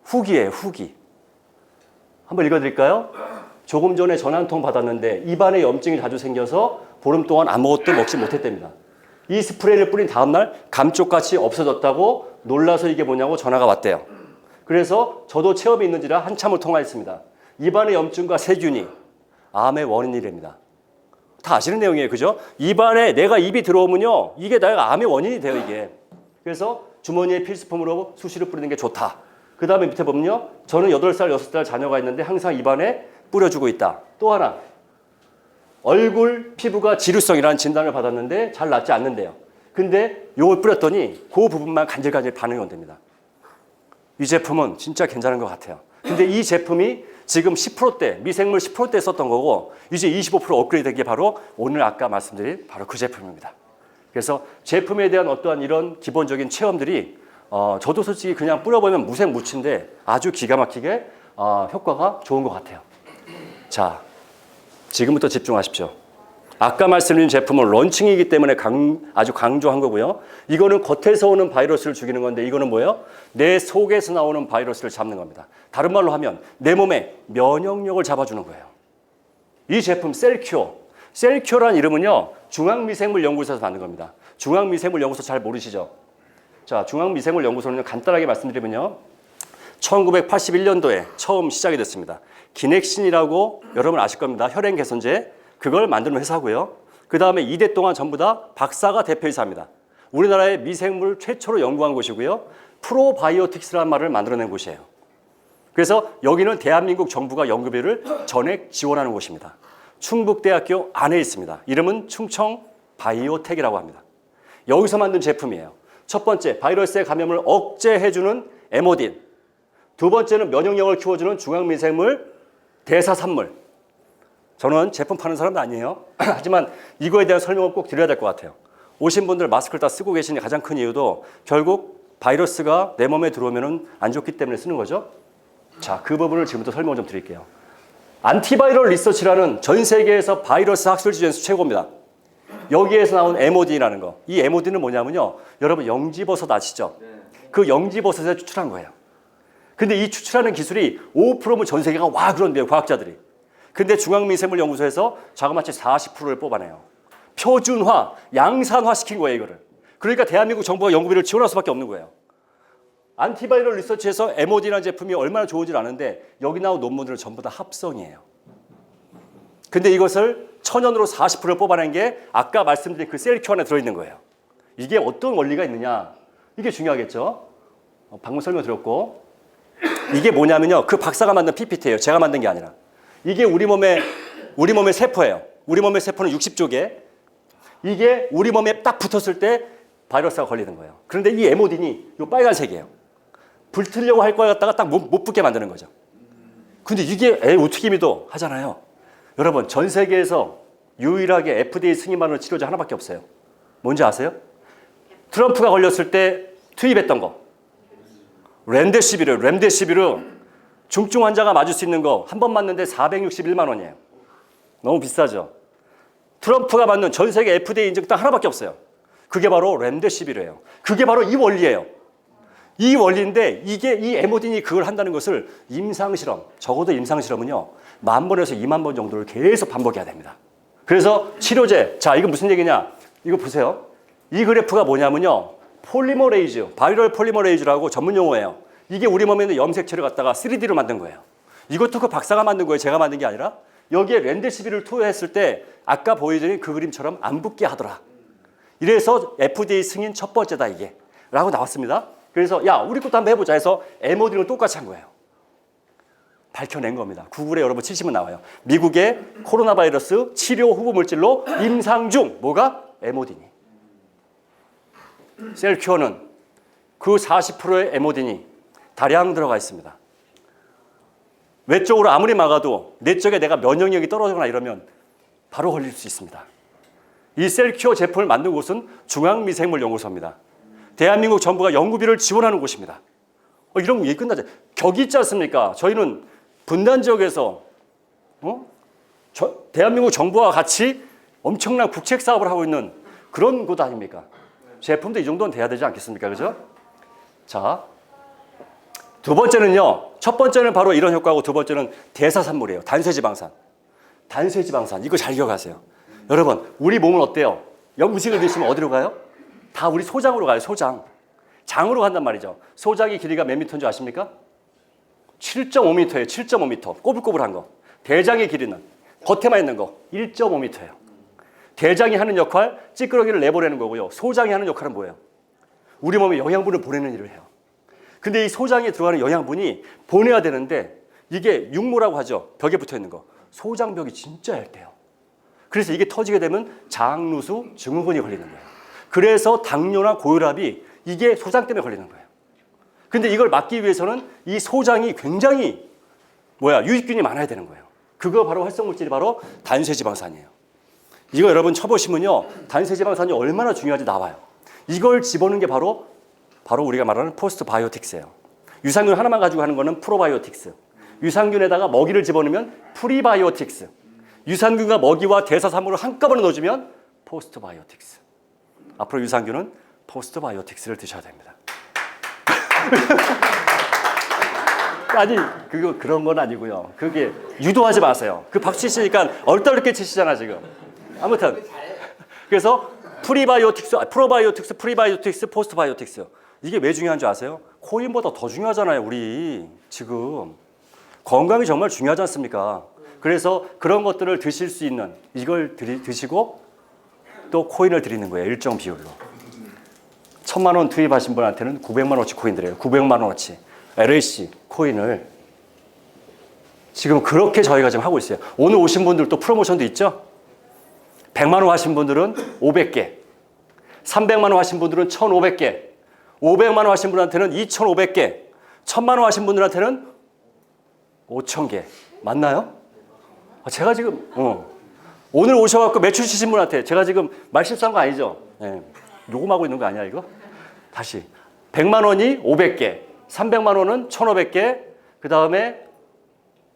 후기예요, 후기. 한번 읽어드릴까요? 조금 전에 전화 한 통 받았는데 입안에 염증이 자주 생겨서 보름 동안 아무것도 먹지 못했답니다. 이 스프레이를 뿌린 다음날 감쪽같이 없어졌다고 놀라서 이게 뭐냐고 전화가 왔대요. 그래서 저도 체험이 있는지라 한참을 통화했습니다. 입안의 염증과 세균이 암의 원인이랍니다. 다 아시는 내용이에요, 그죠? 입안에 내가 입이 들어오면요, 이게 내가 암의 원인이 돼요, 이게. 그래서 주머니에 필수품으로 수시로 뿌리는 게 좋다. 그 다음에 밑에 보면요, 저는 8살, 6살 자녀가 있는데 항상 입안에 뿌려주고 있다. 또 하나, 얼굴 피부가 지루성이라는 진단을 받았는데 잘 낫지 않는데요. 근데 이걸 뿌렸더니 그 부분만 간질간질 반응이 온답니다. 이 제품은 진짜 괜찮은 것 같아요. 근데 이 제품이 지금 10%대, 미생물 10%대 썼던 거고 이제 25% 업그레이드 된 게 바로 오늘 아까 말씀드린 바로 그 제품입니다. 그래서 제품에 대한 어떠한 이런 기본적인 체험들이 저도 솔직히 그냥 뿌려보면 무색무취인데 아주 기가 막히게 효과가 좋은 것 같아요. 자, 지금부터 집중하십시오. 아까 말씀드린 제품은 런칭이기 때문에 아주 강조한 거고요. 이거는 겉에서 오는 바이러스를 죽이는 건데 이거는 뭐예요? 내 속에서 나오는 바이러스를 잡는 겁니다. 다른 말로 하면 내 몸의 면역력을 잡아주는 거예요. 이 제품 셀큐어. 셀큐어라는 이름은요, 중앙미생물연구소에서 만든 겁니다. 중앙미생물연구소 잘 모르시죠? 자, 중앙미생물연구소는 간단하게 말씀드리면요, 1981년도에 처음 시작이 됐습니다. 기넥신이라고 여러분 아실 겁니다. 혈행 개선제. 그걸 만드는 회사고요. 그 다음에 2대 동안 전부 다 박사가 대표이사입니다. 우리나라의 미생물 최초로 연구한 곳이고요. 프로바이오틱스라는 말을 만들어낸 곳이에요. 그래서 여기는 대한민국 정부가 연구비를 전액 지원하는 곳입니다. 충북대학교 안에 있습니다. 이름은 충청 바이오텍이라고 합니다. 여기서 만든 제품이에요. 첫 번째, 바이러스의 감염을 억제해주는 에모딘. 두 번째는 면역력을 키워주는 중앙미생물 대사산물. 저는 제품 파는 사람도 아니에요. 하지만 이거에 대한 설명을 꼭 드려야 될 것 같아요. 오신 분들 마스크를 다 쓰고 계시는 가장 큰 이유도 결국 바이러스가 내 몸에 들어오면 안 좋기 때문에 쓰는 거죠. 자, 그 부분을 지금부터 설명을 좀 드릴게요. 안티바이럴 리서치라는 전 세계에서 바이러스 학술 지원에서 최고입니다. 여기에서 나온 MOD라는 거. 이 MOD는 뭐냐면요. 여러분 영지버섯 아시죠? 그 영지버섯에 추출한 거예요. 근데 이 추출하는 기술이 5%면 전 세계가 와 그런데요, 과학자들이. 근데 중앙미생물연구소에서 자그마치 40%를 뽑아내요. 표준화, 양산화 시킨 거예요, 이거를. 그러니까 대한민국 정부가 연구비를 지원할 수밖에 없는 거예요. 안티바이럴 리서치에서 MOD라는 제품이 얼마나 좋은지 아는데 여기 나온 논문들은 전부 다 합성이에요. 근데 이것을 천연으로 40%를 뽑아낸 게 아까 말씀드린 그 셀큐 안에 들어있는 거예요. 이게 어떤 원리가 있느냐? 이게 중요하겠죠? 방금 설명드렸고 이게 뭐냐면요. 그 박사가 만든 PPT예요. 제가 만든 게 아니라. 이게 우리 몸의 세포예요. 우리 몸의 세포는 60조 개. 이게 우리 몸에 딱 붙었을 때 바이러스가 걸리는 거예요. 그런데 이 에모딘이 이 빨간색이에요. 불트려고 할 걸 갖다가 딱 못 붙게 만드는 거죠. 근데 이게 어떻게 믿어? 하잖아요. 여러분, 전 세계에서 유일하게 FDA 승인받는 치료제 하나밖에 없어요. 뭔지 아세요? 트럼프가 걸렸을 때 투입했던 거. 렘데시비르. 중증 환자가 맞을 수 있는 거 한 번 맞는데 461만 원이에요. 너무 비싸죠? 트럼프가 맞는 전 세계 FDA 인증 딱 하나밖에 없어요. 그게 바로 렘데시비르예요. 그게 바로 이 원리예요. 이 원리인데 이게 이 에모딘이 그걸 한다는 것을 임상실험, 적어도 임상실험은요 10,000번에서 20,000번 정도를 계속 반복해야 됩니다. 그래서 치료제, 자 이거 무슨 얘기냐? 이거 보세요. 이 그래프가 뭐냐면요 폴리머레이즈, 바이럴 폴리머레이즈라고 전문 용어예요. 이게 우리 몸에 있는 염색체를 갖다가 3D로 만든 거예요. 이것도 그 박사가 만든 거예요. 제가 만든 게 아니라. 여기에 렌데시비를 투여했을 때 아까 보여드린 그 그림처럼 안 붙게 하더라. 이래서 FDA 승인 첫 번째다 이게 라고 나왔습니다. 그래서 야 우리 것도 한번 해보자 해서 MOD는 똑같이 한 거예요. 밝혀낸 겁니다. 구글에 여러분 치시면 나와요. 미국의 코로나 바이러스 치료 후보 물질로 임상 중 뭐가? MOD니. 셀큐어는 그 40%의 MOD니 다량 들어가 있습니다. 외적으로 아무리 막아도 내적에 내가 면역력이 떨어지거나 이러면 바로 걸릴 수 있습니다. 이 셀큐어 제품을 만든 곳은 중앙미생물연구소입니다. 대한민국 정부가 연구비를 지원하는 곳입니다. 이런 얘기 끝나죠. 격이 있지 않습니까? 저희는 분단 지역에서 대한민국 정부와 같이 엄청난 국책 사업을 하고 있는 그런 곳 아닙니까? 제품도 이 정도는 돼야 되지 않겠습니까? 그죠? 자, 두 번째는요. 첫 번째는 바로 이런 효과고 두 번째는 대사산물이에요. 단세지방산. 단세지방산. 이거 잘 기억하세요. 여러분, 우리 몸은 어때요? 음식을 드시면 어디로 가요? 다 우리 소장으로 가요. 소장. 장으로 간단 말이죠. 소장의 길이가 몇 미터인 줄 아십니까? 7.5m예요. 7.5m. 꼬불꼬불한 거. 대장의 길이는 겉에만 있는 거 1.5m예요. 대장이 하는 역할, 찌끄러기를 내보내는 거고요. 소장이 하는 역할은 뭐예요? 우리 몸에 영양분을 보내는 일을 해요. 근데 이 소장에 들어가는 영양분이 보내야 되는데 이게 육모라고 하죠. 벽에 붙어 있는 거. 소장벽이 진짜 얇대요. 그래서 이게 터지게 되면 장루수 증후군이 걸리는 거예요. 그래서 당뇨나 고혈압이 이게 소장 때문에 걸리는 거예요. 근데 이걸 막기 위해서는 이 소장이 굉장히 유익균이 많아야 되는 거예요. 그거 바로 활성물질이 바로 단세지방산이에요. 이거 여러분 쳐보시면요. 단세지방산이 얼마나 중요한지 나와요. 이걸 집어넣는 게 바로 우리가 말하는 포스트 바이오틱스예요. 유산균 하나만 가지고 하는 거는 프로바이오틱스. 유산균에다가 먹이를 집어넣으면 프리바이오틱스. 유산균과 먹이와 대사산물을 한꺼번에 넣어주면 포스트 바이오틱스. 앞으로 유산균은 포스트 바이오틱스를 드셔야 됩니다. 아니 그런 건 아니고요. 그게 유도하지 마세요. 그 박수 치시니까 얼떨결에 치시잖아 지금. 아무튼 그래서 프로바이오틱스, 프리바이오틱스, 포스트바이오틱스. 이게 왜 중요한 줄 아세요? 코인보다 더 중요하잖아요. 우리 지금 건강이 정말 중요하지 않습니까? 그래서 그런 것들을 드실 수 있는 이걸 드시고 또 코인을 드리는 거예요. 일정 비율로. 1,000만 원 투입하신 분한테는 900만 원어치 코인 드려요. 900만 원어치 LAC 코인을 지금 그렇게 저희가 지금 하고 있어요. 오늘 오신 분들 또 프로모션도 있죠? 100만 원 하신 분들은 500개, 300만 원 하신 분들은 1,500개, 500만 원 하신 분한테는 2,500개, 1,000만 원 하신 분들한테는 5,000개. 맞나요? 제가 지금 오늘 오셔갖고 매출 치신 분한테 제가 지금 말 실수한 거 아니죠? 예. 녹음하고 있는 거 아니야 이거? 다시 100만 원이 500개, 300만 원은 1,500개, 그 다음에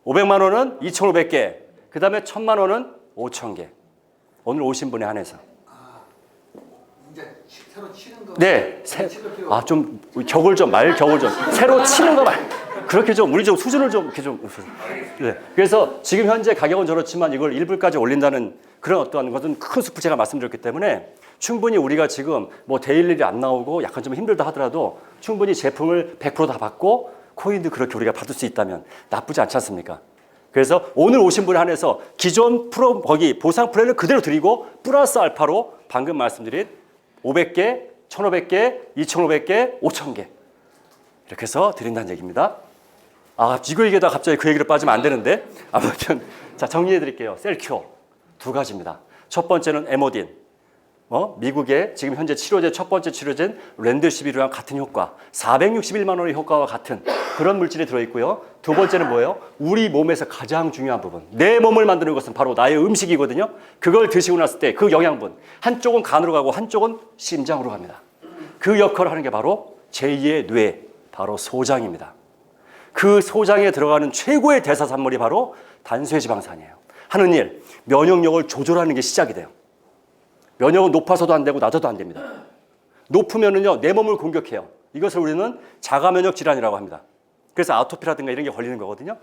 500만 원은 2,500개, 그 다음에 1,000만 원은 5,000개. 오늘 오신 분에 한해서. 이제 새로 치는 거. 네. 좀 격을 좀 새로 치는 거 말. 그렇게 좀 우리 좀 수준을 좀 이렇게 좀. 네. 그래서 지금 현재 가격은 저렇지만 이걸 1불까지 올린다는 그런 어떠한 것은 큰 숲을 제가 말씀드렸기 때문에 충분히 우리가 지금 뭐 데일리를 안 나오고 약간 좀 힘들다 하더라도 충분히 제품을 100%다 받고 코인도 그렇게 우리가 받을 수 있다면 나쁘지 않지 않습니까? 그래서 오늘 오신 분에 한해서 기존 거기 보상 플랜을 그대로 드리고 플러스 알파로 방금 말씀드린 500개, 1,500개, 2,500개, 5,000개 이렇게 해서 드린다는 얘기입니다. 이거 얘기하다 갑자기 그 얘기로 빠지면 안 되는데 아무튼 자 정리해 드릴게요. 셀큐어 두 가지입니다. 첫 번째는 에모딘, 미국의 지금 현재 치료제 첫 번째 치료제인 렌드시비루랑 같은 효과, 461만 원의 효과와 같은 그런 물질이 들어있고요. 두 번째는 뭐예요? 우리 몸에서 가장 중요한 부분, 내 몸을 만드는 것은 바로 나의 음식이거든요. 그걸 드시고 났을 때 그 영양분 한쪽은 간으로 가고 한쪽은 심장으로 갑니다. 그 역할을 하는 게 바로 제2의 뇌, 바로 소장입니다. 그 소장에 들어가는 최고의 대사산물이 바로 단수지방산이에요. 하는 일, 면역력을 조절하는 게 시작이 돼요. 면역은 높아서도 안 되고 낮아도 안 됩니다. 높으면은요 내 몸을 공격해요. 이것을 우리는 자가면역 질환이라고 합니다. 그래서 아토피라든가 이런 게 걸리는 거거든요.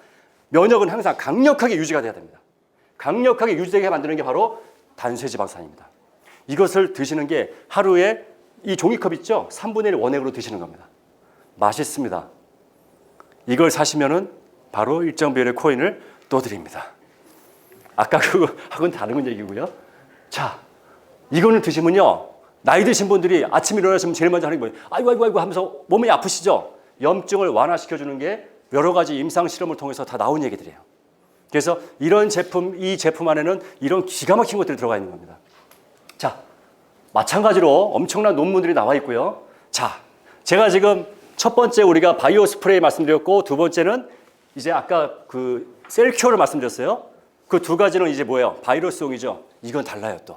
면역은 항상 강력하게 유지가 돼야 됩니다. 강력하게 유지되게 만드는 게 바로 단수지방산입니다. 이것을 드시는 게 하루에 이 종이컵 있죠? 3분의 1 원액으로 드시는 겁니다. 맛있습니다. 이걸 사시면은 바로 일정 비율의 코인을 또 드립니다. 아까 그거하고는 다른 얘기고요. 자, 이거는 드시면요. 나이 드신 분들이 아침에 일어나시면 제일 먼저 하는 게 뭐예요? 아이고 하면서 몸이 아프시죠? 염증을 완화시켜주는 게 여러 가지 임상 실험을 통해서 다 나온 얘기들이에요. 그래서 이런 제품, 이 제품 안에는 이런 기가 막힌 것들이 들어가 있는 겁니다. 자, 마찬가지로 엄청난 논문들이 나와 있고요. 자, 제가 지금 첫 번째 우리가 바이오 스프레이 말씀드렸고 두 번째는 이제 아까 그 셀큐어를 말씀드렸어요. 그 두 가지는 이제 뭐예요? 바이러스용이죠. 이건 달라요 또.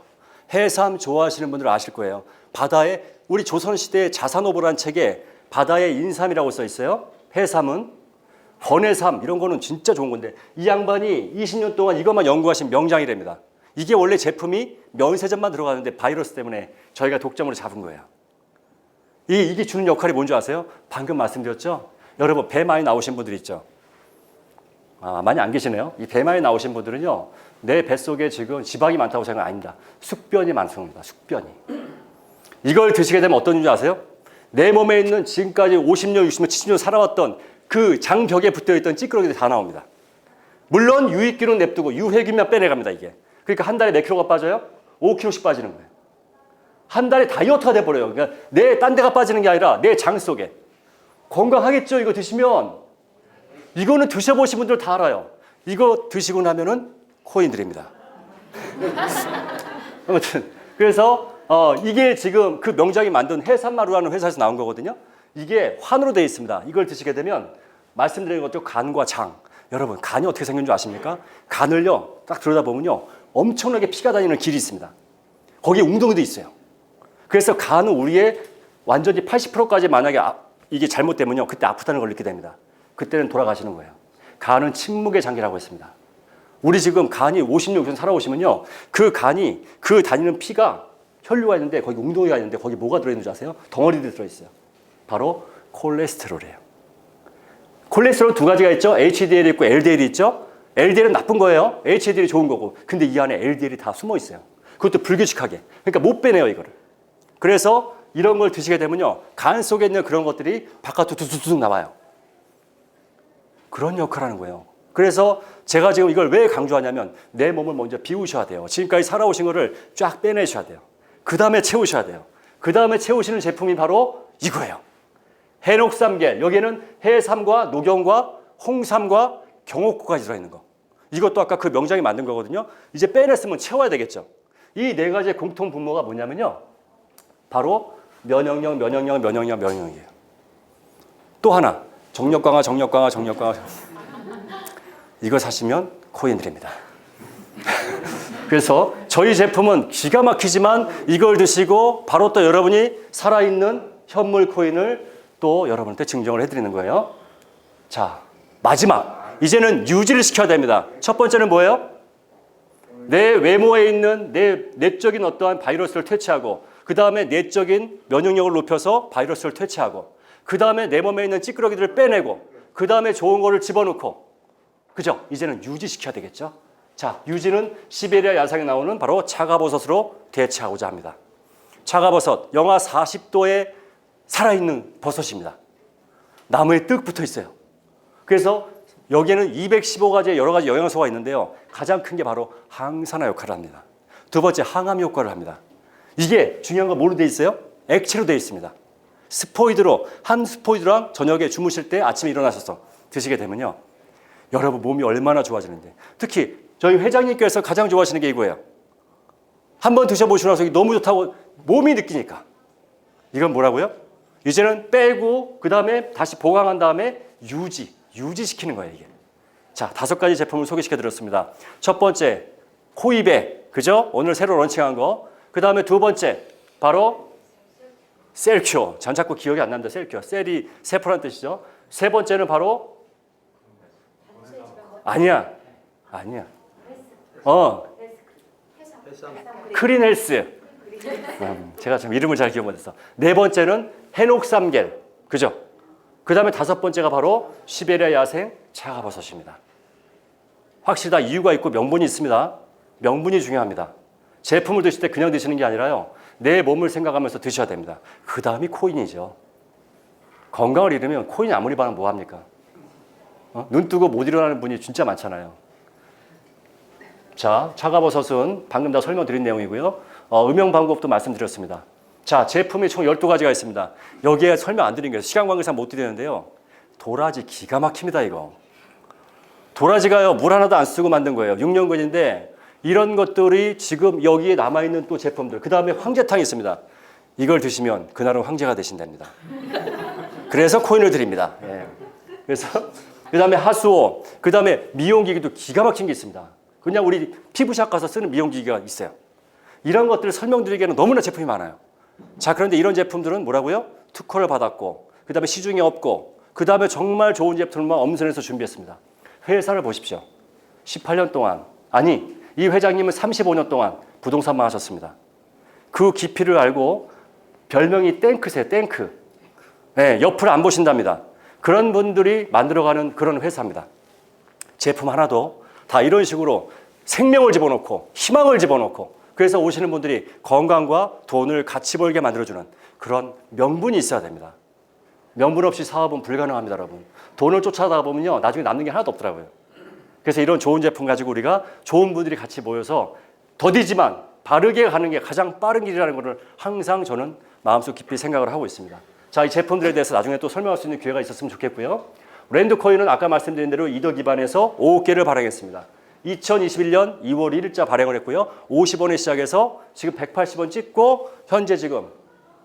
해삼 좋아하시는 분들은 아실 거예요. 바다에 우리 조선시대 자산오보라는 책에 바다의 인삼이라고 써 있어요. 해삼은 번해삼 이런 거는 진짜 좋은 건데 이 양반이 20년 동안 이것만 연구하신 명장이랍니다. 이게 원래 제품이 면세점만 들어가는데 바이러스 때문에 저희가 독점으로 잡은 거예요. 이게 주는 역할이 뭔지 아세요? 방금 말씀드렸죠? 여러분 배 많이 나오신 분들 있죠? 많이 안 계시네요. 이 배 많이 나오신 분들은요. 내 뱃속에 지금 지방이 많다고 생각 아닙니다. 숙변이 많습니다. 숙변이. 이걸 드시게 되면 어떤 줄 아세요? 내 몸에 있는 지금까지 50년, 60년, 70년 살아왔던 그 장벽에 붙어있던 찌끄러기들이 다 나옵니다. 물론 유익균은 냅두고 유해균만 빼내갑니다. 이게. 그러니까 한 달에 몇 킬로가 빠져요? 5kg씩 빠지는 거예요. 한 달에 다이어트가 돼버려요. 그러니까 내 딴 데가 빠지는 게 아니라 내 장 속에. 건강하겠죠? 이거 드시면. 이거는 드셔보신 분들 다 알아요. 이거 드시고 나면은 코인 드립니다. 아무튼 그래서 이게 지금 그 명장이 만든 해산마루라는 회사에서 나온 거거든요. 이게 환으로 되어 있습니다. 이걸 드시게 되면 말씀드린 것도 간과 장. 여러분 간이 어떻게 생긴 줄 아십니까? 간을요 딱 들여다보면요 엄청나게 피가 다니는 길이 있습니다. 거기에 웅덩이도 있어요. 그래서 간은 우리의 완전히 80%까지 만약에 이게 잘못되면요 그때 아프다는 걸 느끼게 됩니다. 그때는 돌아가시는 거예요. 간은 침묵의 장기라고 했습니다. 우리 지금 간이 50년 이상 살아오시면요 그 간이 그 다니는 피가 혈류가 있는데 거기 웅덩이가 있는데 거기 뭐가 들어있는지 아세요? 덩어리들이 들어있어요. 바로 콜레스테롤이에요. 콜레스테롤 두 가지가 있죠. HDL이 있고 LDL이 있죠. LDL은 나쁜 거예요. HDL이 좋은 거고. 근데 이 안에 LDL이 다 숨어 있어요. 그것도 불규칙하게. 그러니까 못 빼내요 이거를. 그래서 이런 걸 드시게 되면요 간 속에 있는 그런 것들이 바깥으로 툭툭툭 나와요. 그런 역할을 하는 거예요. 그래서 제가 지금 이걸 왜 강조하냐면 내 몸을 먼저 비우셔야 돼요. 지금까지 살아오신 거를 쫙 빼내셔야 돼요. 그 다음에 채우셔야 돼요. 그 다음에 채우시는 제품이 바로 이거예요. 해녹삼계. 여기에는 해삼과 녹용과 홍삼과 경옥고까지 들어있는 거. 이것도 아까 그 명장이 만든 거거든요. 이제 빼냈으면 채워야 되겠죠. 이 네 가지의 공통 분모가 뭐냐면요. 바로 면역력이에요. 또 하나, 정력 강화. 이거 사시면 코인 드립니다. 그래서 저희 제품은 기가 막히지만 이걸 드시고 바로 또 여러분이 살아있는 현물 코인을 또 여러분한테 증정을 해드리는 거예요. 자, 마지막. 이제는 유지를 시켜야 됩니다. 첫 번째는 뭐예요? 내 외모에 있는 내 내적인 어떠한 바이러스를 퇴치하고, 그 다음에 내적인 면역력을 높여서 바이러스를 퇴치하고, 그 다음에 내 몸에 있는 찌끄러기들을 빼내고, 그 다음에 좋은 거를 집어넣고, 그죠? 이제는 유지시켜야 되겠죠? 자, 유지는 시베리아 야생에 나오는 바로 차가버섯으로 대체하고자 합니다. 차가버섯, 영하 40도에 살아있는 버섯입니다. 나무에 뜩 붙어 있어요. 그래서 여기에는 215가지의 여러 가지 영양소가 있는데요. 가장 큰 게 바로 항산화 역할을 합니다. 두 번째, 항암 효과를 합니다. 이게 중요한 건 뭐로 돼 있어요? 액체로 돼 있습니다. 스포이드로, 한 스포이드랑 저녁에 주무실 때 아침에 일어나셔서 드시게 되면요. 여러분 몸이 얼마나 좋아지는데. 특히 저희 회장님께서 가장 좋아하시는 게 이거예요. 한번 드셔보시고 나서 너무 좋다고 몸이 느끼니까. 이건 뭐라고요? 이제는 빼고 그 다음에 다시 보강한 다음에 유지시키는 거예요, 이게. 자, 5가지 제품을 소개시켜드렸습니다. 첫 번째, 코이베, 그죠? 오늘 새로 런칭한 거. 그 다음에 두 번째, 바로 셀큐어. 전 자꾸 기억이 안 납니다, 셀큐어. 셀이 세포란 뜻이죠. 세 번째는 바로 아니야. 크린헬스. 제가 좀 이름을 잘 기억 못했어. 네 번째는 헤녹삼겔, 그죠? 그 다음에 5번째가 바로 시베리아 야생 차가버섯입니다. 확실히 다 이유가 있고 명분이 있습니다. 명분이 중요합니다. 제품을 드실 때 그냥 드시는 게 아니라요. 내 몸을 생각하면서 드셔야 됩니다. 그 다음이 코인이죠. 건강을 잃으면 코인이 아무리 많으면 뭐합니까? 눈 뜨고 못 일어나는 분이 진짜 많잖아요. 자, 차가버섯은 방금 다 설명드린 내용이고요. 음용 방법도 말씀드렸습니다. 자, 제품이 총 12가지가 있습니다. 여기에 설명 안 드린 거예요. 시간 관계상 못 드리는데요. 도라지 기가 막힙니다, 이거. 도라지가요, 물 하나도 안 쓰고 만든 거예요. 6년근인데 이런 것들이 지금 여기에 남아있는 또 제품들. 그 다음에 황제탕이 있습니다. 이걸 드시면 그날은 황제가 되신답니다. 그래서 코인을 드립니다. 예. 그래서 그 다음에 하수오, 그 다음에 미용기기도 기가 막힌 게 있습니다. 그냥 우리 피부샵 가서 쓰는 미용기기가 있어요. 이런 것들을 설명드리기에는 너무나 제품이 많아요. 자, 그런데 이런 제품들은 뭐라고요? 특허를 받았고, 그 다음에 시중에 없고, 그 다음에 정말 좋은 제품만 엄선해서 준비했습니다. 회사를 보십시오. 18년 동안, 아니, 이 회장님은 35년 동안 부동산만 하셨습니다. 그 깊이를 알고 별명이 땡크세요, 땡크. 네, 옆을 안 보신답니다. 그런 분들이 만들어가는 그런 회사입니다. 제품 하나도 다 이런 식으로 생명을 집어넣고 희망을 집어넣고, 그래서 오시는 분들이 건강과 돈을 같이 벌게 만들어주는 그런 명분이 있어야 됩니다. 명분 없이 사업은 불가능합니다, 여러분. 돈을 쫓아다가 보면요, 나중에 남는 게 하나도 없더라고요. 그래서 이런 좋은 제품 가지고 우리가 좋은 분들이 같이 모여서 더디지만 바르게 가는 게 가장 빠른 길이라는 것을 항상 저는 마음속 깊이 생각을 하고 있습니다. 자, 이 제품들에 대해서 나중에 또 설명할 수 있는 기회가 있었으면 좋겠고요. 랜드코인은 아까 말씀드린 대로 이더 기반에서 5개를 발행했습니다. 2021년 2월 1일자 발행을 했고요. 50원에 시작해서 지금 180원 찍고 현재 지금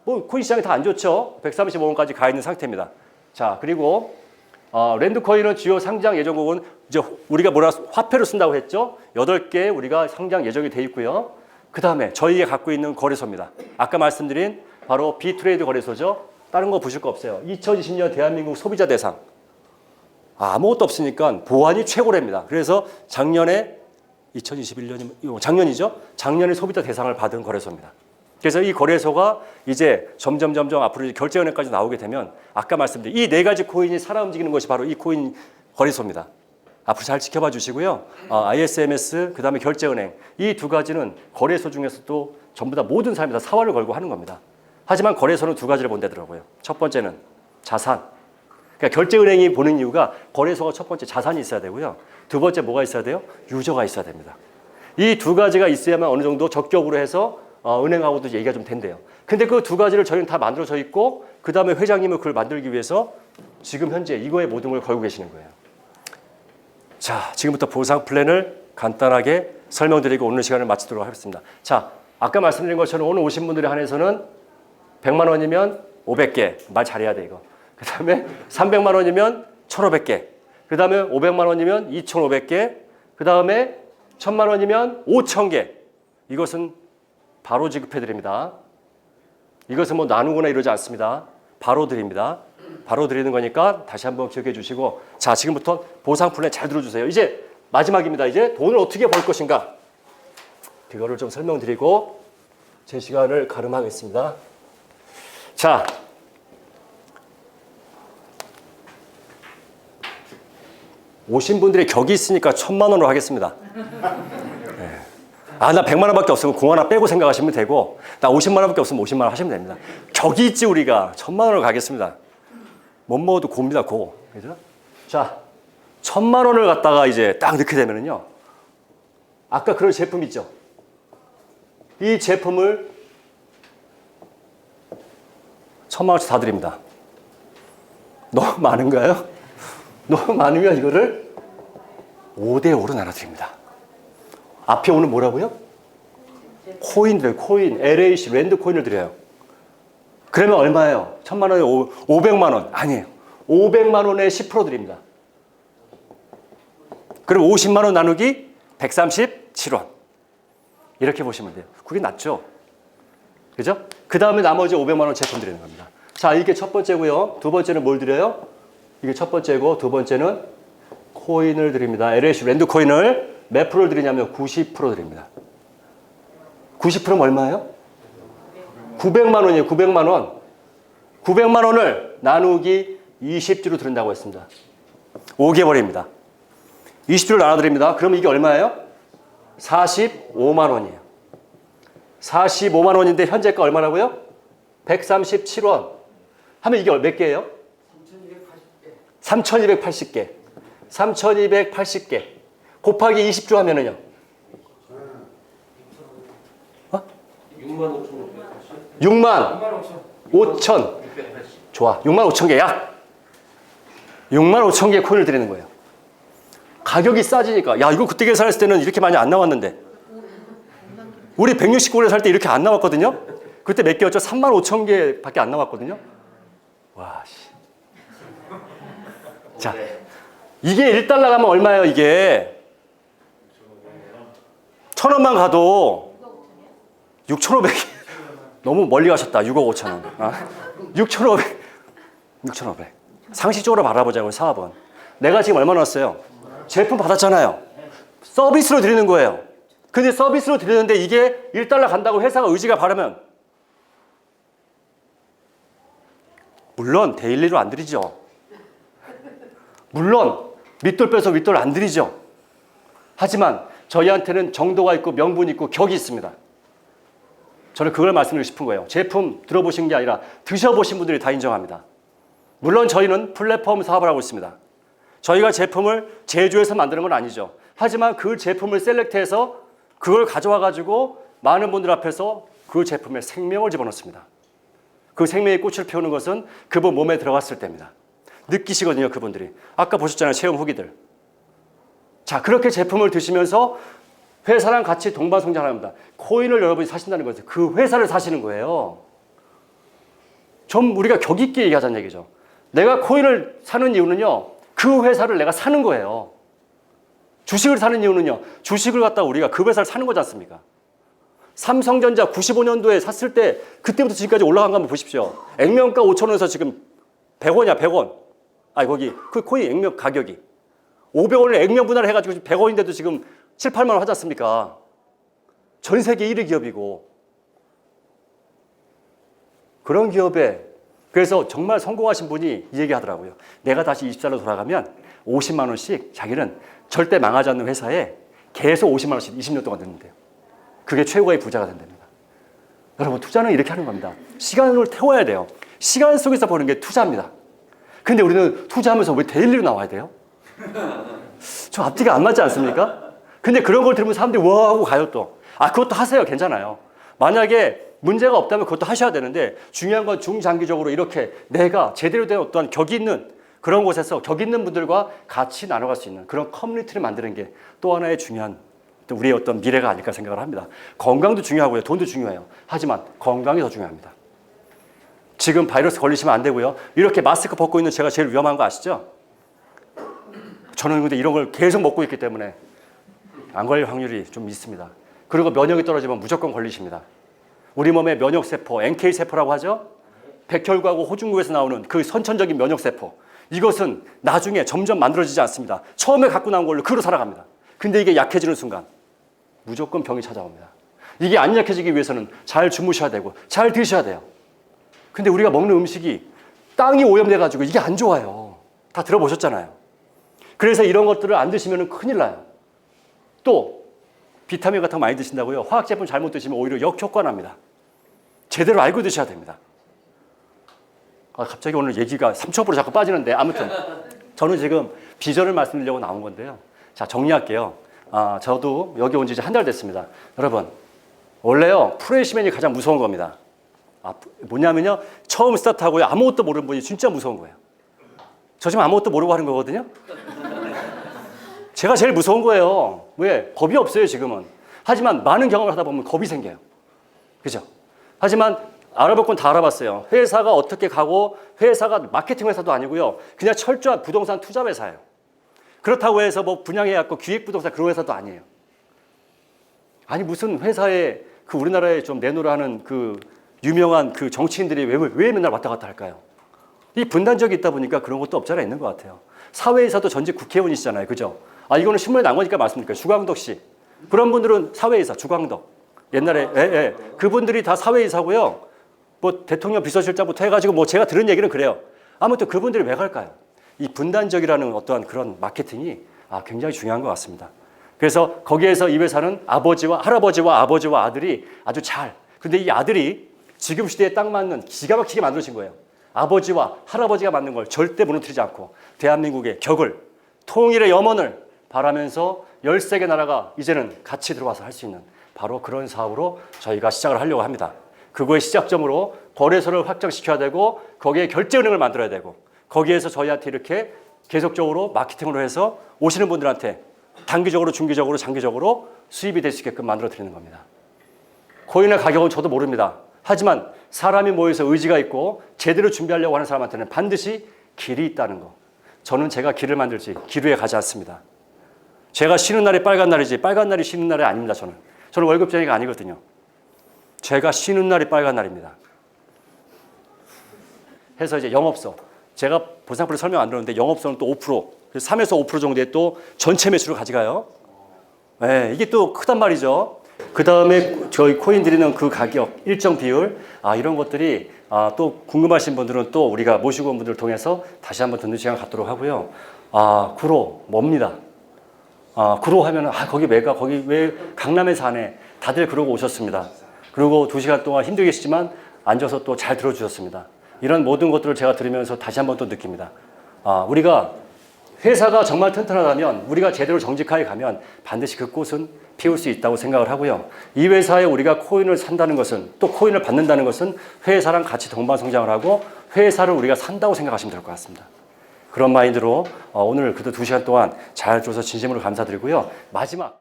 뭐 코인 시장이 다 안 좋죠. 135원까지 가 있는 상태입니다. 자, 그리고 랜드코인은 주요 상장 예정국은 이제 우리가 화폐로 쓴다고 했죠. 8개 우리가 상장 예정이 돼 있고요. 그 다음에 저희가 갖고 있는 거래소입니다. 아까 말씀드린 바로 비트레이드 거래소죠. 다른 거 보실 거 없어요. 2020년 대한민국 소비자 대상. 아무것도 없으니까 보안이 최고랍니다. 그래서 작년에 2021년이 작년이죠. 작년에 소비자 대상을 받은 거래소입니다. 그래서 이 거래소가 이제 점점 앞으로 결제은행까지 나오게 되면 아까 말씀드린 이 4가지 코인이 살아 움직이는 것이 바로 이 코인 거래소입니다. 앞으로 잘 지켜봐 주시고요. ISMS 그다음에 결제은행 이 2가지는 거래소 중에서도 전부 다 모든 사람이 다 사활을 걸고 하는 겁니다. 하지만 거래소는 2가지를 본다더라고요. 첫 번째는 자산. 그러니까 결제은행이 보는 이유가 거래소가 첫 번째 자산이 있어야 되고요. 두 번째 뭐가 있어야 돼요? 유저가 있어야 됩니다. 이 2가지가 있어야만 어느 정도 적격으로 해서 은행하고도 얘기가 좀 된대요. 근데 그 2가지를 저희는 다 만들어져 있고 그 다음에 회장님은 그걸 만들기 위해서 지금 현재 이거에 모든 걸 걸고 계시는 거예요. 자, 지금부터 보상 플랜을 간단하게 설명드리고 오늘 시간을 마치도록 하겠습니다. 자, 아까 말씀드린 것처럼 오늘 오신 분들에 한해서는 100만 원이면 500개. 말 잘해야 돼, 이거. 그 다음에 300만 원이면 1,500개. 그 다음에 500만 원이면 2,500개. 그 다음에 1,000만 원이면 5,000개. 이것은 바로 지급해 드립니다. 이것은 뭐 나누거나 이러지 않습니다. 바로 드립니다. 바로 드리는 거니까 다시 한번 기억해 주시고, 자, 지금부터 보상 플랜 잘 들어주세요. 이제 마지막입니다. 이제 돈을 어떻게 벌 것인가? 그거를 좀 설명드리고 제 시간을 가름하겠습니다. 자, 오신 분들의 격이 있으니까 1,000만 원으로 하겠습니다. 네. 아, 나 100만 원밖에 없으면 공 하나 빼고 생각하시면 되고, 나 50만 원밖에 없으면 50만 원 하시면 됩니다. 격이 있지 우리가. 1,000만 원으로 가겠습니다. 못 먹어도 고입니다, 고. 그죠? 자, 1,000만 원을 갖다가 이제 딱 넣게 되면은요, 아까 그런 제품 있죠? 이 제품을 1,000만 원씩 다 드립니다. 너무 많은가요? 너무 많으면 이거를 5대5로 나눠드립니다. 앞에 오늘 뭐라고요? 코인 드려요. 코인, LAC, 랜드 코인을 드려요. 그러면 얼마예요? 1,000만 원에 500만 원. 아니에요. 500만 원에 10% 드립니다. 그럼 50만 원 나누기 137원. 이렇게 보시면 돼요. 그게 낫죠? 그죠? 그 다음에 나머지 500만 원 제품 드리는 겁니다. 자, 이게 첫 번째고요. 두 번째는 뭘 드려요? 이게 첫 번째고, 두 번째는 코인을 드립니다. LH 랜드 코인을 몇 프로를 드리냐면 90% 드립니다. 90%면 얼마예요? 900만 원이에요. 900만 원. 900만 원을 나누기 20주로 드린다고 했습니다. 5개월입니다. 20주를 나눠드립니다. 그러면 이게 얼마예요? 45만 원이에요. 45만 원인데 현재가 얼마라고요? 137원. 하면 이게 몇 개예요? 3,280개. 3,280개. 곱하기 20주 하면은요? 6만 5천. 좋아. 6만 5천 개야. 6만 5천 개의 코인을 드리는 거예요. 가격이 싸지니까. 야, 이거 그때 계산했을 때는 이렇게 많이 안 나왔는데. 우리 169원에 살 때 이렇게 안 나왔거든요. 그때 몇 개였죠? 3만 5천 개밖에 안 나왔거든요. 와, 씨. 자, 이게 1달러 가면 얼마예요, 이게? 1,000원만 가도 6,500. 너무 멀리 가셨다. 6억 5천 원. 아, 6,500. 6,500. 상식적으로 바라보자고요, 사업은. 내가 지금 얼마 넣었어요? 제품 받았잖아요. 서비스로 드리는 거예요. 근데 서비스로 드리는데 이게 1달러 간다고 회사가 의지가 바르면, 물론 데일리로 안 드리죠. 물론 밑돌 빼서 윗돌 안 드리죠. 하지만 저희한테는 정도가 있고 명분이 있고 격이 있습니다. 저는 그걸 말씀드리고 싶은 거예요. 제품 들어보신 게 아니라 드셔보신 분들이 다 인정합니다. 물론 저희는 플랫폼 사업을 하고 있습니다. 저희가 제품을 제조해서 만드는 건 아니죠. 하지만 그 제품을 셀렉트해서 그걸 가져와 가지고 많은 분들 앞에서 그 제품에 생명을 집어넣습니다. 그 생명의 꽃을 피우는 것은 그분 몸에 들어갔을 때입니다. 느끼시거든요, 그분들이. 아까 보셨잖아요, 체험 후기들. 자, 그렇게 제품을 드시면서 회사랑 같이 동반성장합니다. 코인을 여러분이 사신다는 것은 그 회사를 사시는 거예요. 좀 우리가 격 있게 얘기하자는 얘기죠. 내가 코인을 사는 이유는요, 그 회사를 내가 사는 거예요. 주식을 사는 이유는요, 주식을 갖다가 우리가 그 회사를 사는 거지 않습니까? 삼성전자 95년도에 샀을 때 그때부터 지금까지 올라간 거 한번 보십시오. 액면가 5,000원에서 지금 100원이야, 100원. 아니, 거기 그 코인 액면 가격이 500원을 액면 분할을 해가지고 100원인데도 지금 7, 8만 원 하지 않습니까? 전 세계 1위 기업이고. 그런 기업에, 그래서 정말 성공하신 분이 이 얘기 하더라고요. 내가 다시 20살로 돌아가면 50만 원씩 자기는 절대 망하지 않는 회사에 계속 50만 원씩 20년 동안 넣는데요. 그게 최고의 부자가 된답니다. 여러분, 투자는 이렇게 하는 겁니다. 시간을 태워야 돼요. 시간 속에서 버는 게 투자입니다. 근데 우리는 투자하면서 왜 데일리로 나와야 돼요? 좀 앞뒤가 안 맞지 않습니까? 근데 그런 걸 들으면 사람들이 와 하고 가요 또. 아, 그것도 하세요. 괜찮아요. 만약에 문제가 없다면 그것도 하셔야 되는데, 중요한 건 중장기적으로 이렇게 내가 제대로 된 어떤 격이 있는 그런 곳에서 격 있는 분들과 같이 나눠갈 수 있는 그런 커뮤니티를 만드는 게 또 하나의 중요한 또 우리의 어떤 미래가 아닐까 생각을 합니다. 건강도 중요하고요. 돈도 중요해요. 하지만 건강이 더 중요합니다. 지금 바이러스 걸리시면 안 되고요. 이렇게 마스크 벗고 있는 제가 제일 위험한 거 아시죠? 저는 근데 이런 걸 계속 먹고 있기 때문에 안 걸릴 확률이 좀 있습니다. 그리고 면역이 떨어지면 무조건 걸리십니다. 우리 몸의 면역세포, NK세포라고 하죠? 백혈구하고 호중구에서 나오는 그 선천적인 면역세포. 이것은 나중에 점점 만들어지지 않습니다. 처음에 갖고 나온 걸로 그로 살아갑니다. 근데 이게 약해지는 순간 무조건 병이 찾아옵니다. 이게 안 약해지기 위해서는 잘 주무셔야 되고 잘 드셔야 돼요. 근데 우리가 먹는 음식이 땅이 오염돼가지고 이게 안 좋아요. 다 들어보셨잖아요. 그래서 이런 것들을 안 드시면 큰일 나요. 또 비타민 같은 거 많이 드신다고요. 화학제품 잘못 드시면 오히려 역효과 납니다. 제대로 알고 드셔야 됩니다. 갑자기 오늘 얘기가 3초 앞으로 자꾸 빠지는데 아무튼 저는 지금 비전을 말씀드리려고 나온 건데요. 자, 정리할게요. 저도 여기 온 지 이제 한 달 됐습니다. 여러분, 원래요, 프로레시맨이 가장 무서운 겁니다. 뭐냐면요, 처음 스타트하고요, 아무것도 모르는 분이 진짜 무서운 거예요. 저 지금 아무것도 모르고 하는 거거든요. 제가 제일 무서운 거예요. 왜? 겁이 없어요, 지금은. 하지만 많은 경험을 하다 보면 겁이 생겨요. 그죠? 하지만 알아볼 건 다 알아봤어요. 회사가 어떻게 가고, 회사가 마케팅 회사도 아니고요. 그냥 철저한 부동산 투자 회사예요. 그렇다고 해서 뭐 분양해갖고 기획부동산 그런 회사도 아니에요. 아니, 무슨 회사에 그 우리나라에 좀 내노라 하는 그 유명한 그 정치인들이 왜 맨날 왔다 갔다 할까요? 이 분단적이 있다 보니까 그런 것도 없지 않아 있는 것 같아요. 사회이사도 전직 국회의원이시잖아요. 그죠? 이거는 신문에 나온 거니까 말씀드릴게요. 주광덕 씨. 그런 분들은 사회이사, 주광덕. 옛날에, 그분들이 다 사회이사고요. 뭐 대통령 비서실장부터 해가지고 뭐 제가 들은 얘기는 그래요. 아무튼 그분들이 왜 갈까요? 이 분단적이라는 어떠한 그런 마케팅이 굉장히 중요한 것 같습니다. 그래서 거기에서 이 회사는 아버지와 할아버지와 아버지와 아들이 아주 근데 이 아들이 지금 시대에 딱 맞는 기가 막히게 만들어진 거예요. 아버지와 할아버지가 만든 걸 절대 무너뜨리지 않고 대한민국의 격을, 통일의 염원을 바라면서 13개 나라가 이제는 같이 들어와서 할 수 있는 바로 그런 사업으로 저희가 시작을 하려고 합니다. 그거의 시작점으로 거래소를 확장시켜야 되고 거기에 결제은행을 만들어야 되고 거기에서 저희한테 이렇게 계속적으로 마케팅으로 해서 오시는 분들한테 단기적으로, 중기적으로, 장기적으로 수입이 될 수 있게끔 만들어 드리는 겁니다. 코인의 가격은 저도 모릅니다. 하지만 사람이 모여서 의지가 있고 제대로 준비하려고 하는 사람한테는 반드시 길이 있다는 거. 저는 제가 길을 만들지 기류에 가지 않습니다. 제가 쉬는 날이 빨간 날이지 빨간 날이 쉬는 날이 아닙니다. 저는 월급쟁이가 아니거든요. 제가 쉬는 날이 빨간 날입니다. 해서 이제 영업소. 제가 보상표를 설명 안 들었는데 영업소는 또 5%, 3에서 5% 정도의 또 전체 매출을 가져가요. 네, 이게 또 크단 말이죠. 그 다음에 저희 코인 드리는 그 가격, 일정 비율, 이런 것들이 또 궁금하신 분들은 또 우리가 모시고 온 분들을 통해서 다시 한번 듣는 시간 갖도록 하고요. 구로, 뭡니다. 구로 하면, 거기 왜가, 거기 왜 강남에 사네. 다들 그러고 오셨습니다. 그리고 2시간 동안 힘들겠지만 앉아서 또 잘 들어주셨습니다. 이런 모든 것들을 제가 들으면서 다시 한번 또 느낍니다. 우리가 회사가 정말 튼튼하다면 우리가 제대로 정직하게 가면 반드시 그 꽃은 피울 수 있다고 생각을 하고요. 이 회사에 우리가 코인을 산다는 것은 또 코인을 받는다는 것은 회사랑 같이 동반성장을 하고 회사를 우리가 산다고 생각하시면 될 것 같습니다. 그런 마인드로 오늘 그래도 2시간 동안 잘 줘서 진심으로 감사드리고요. 마지막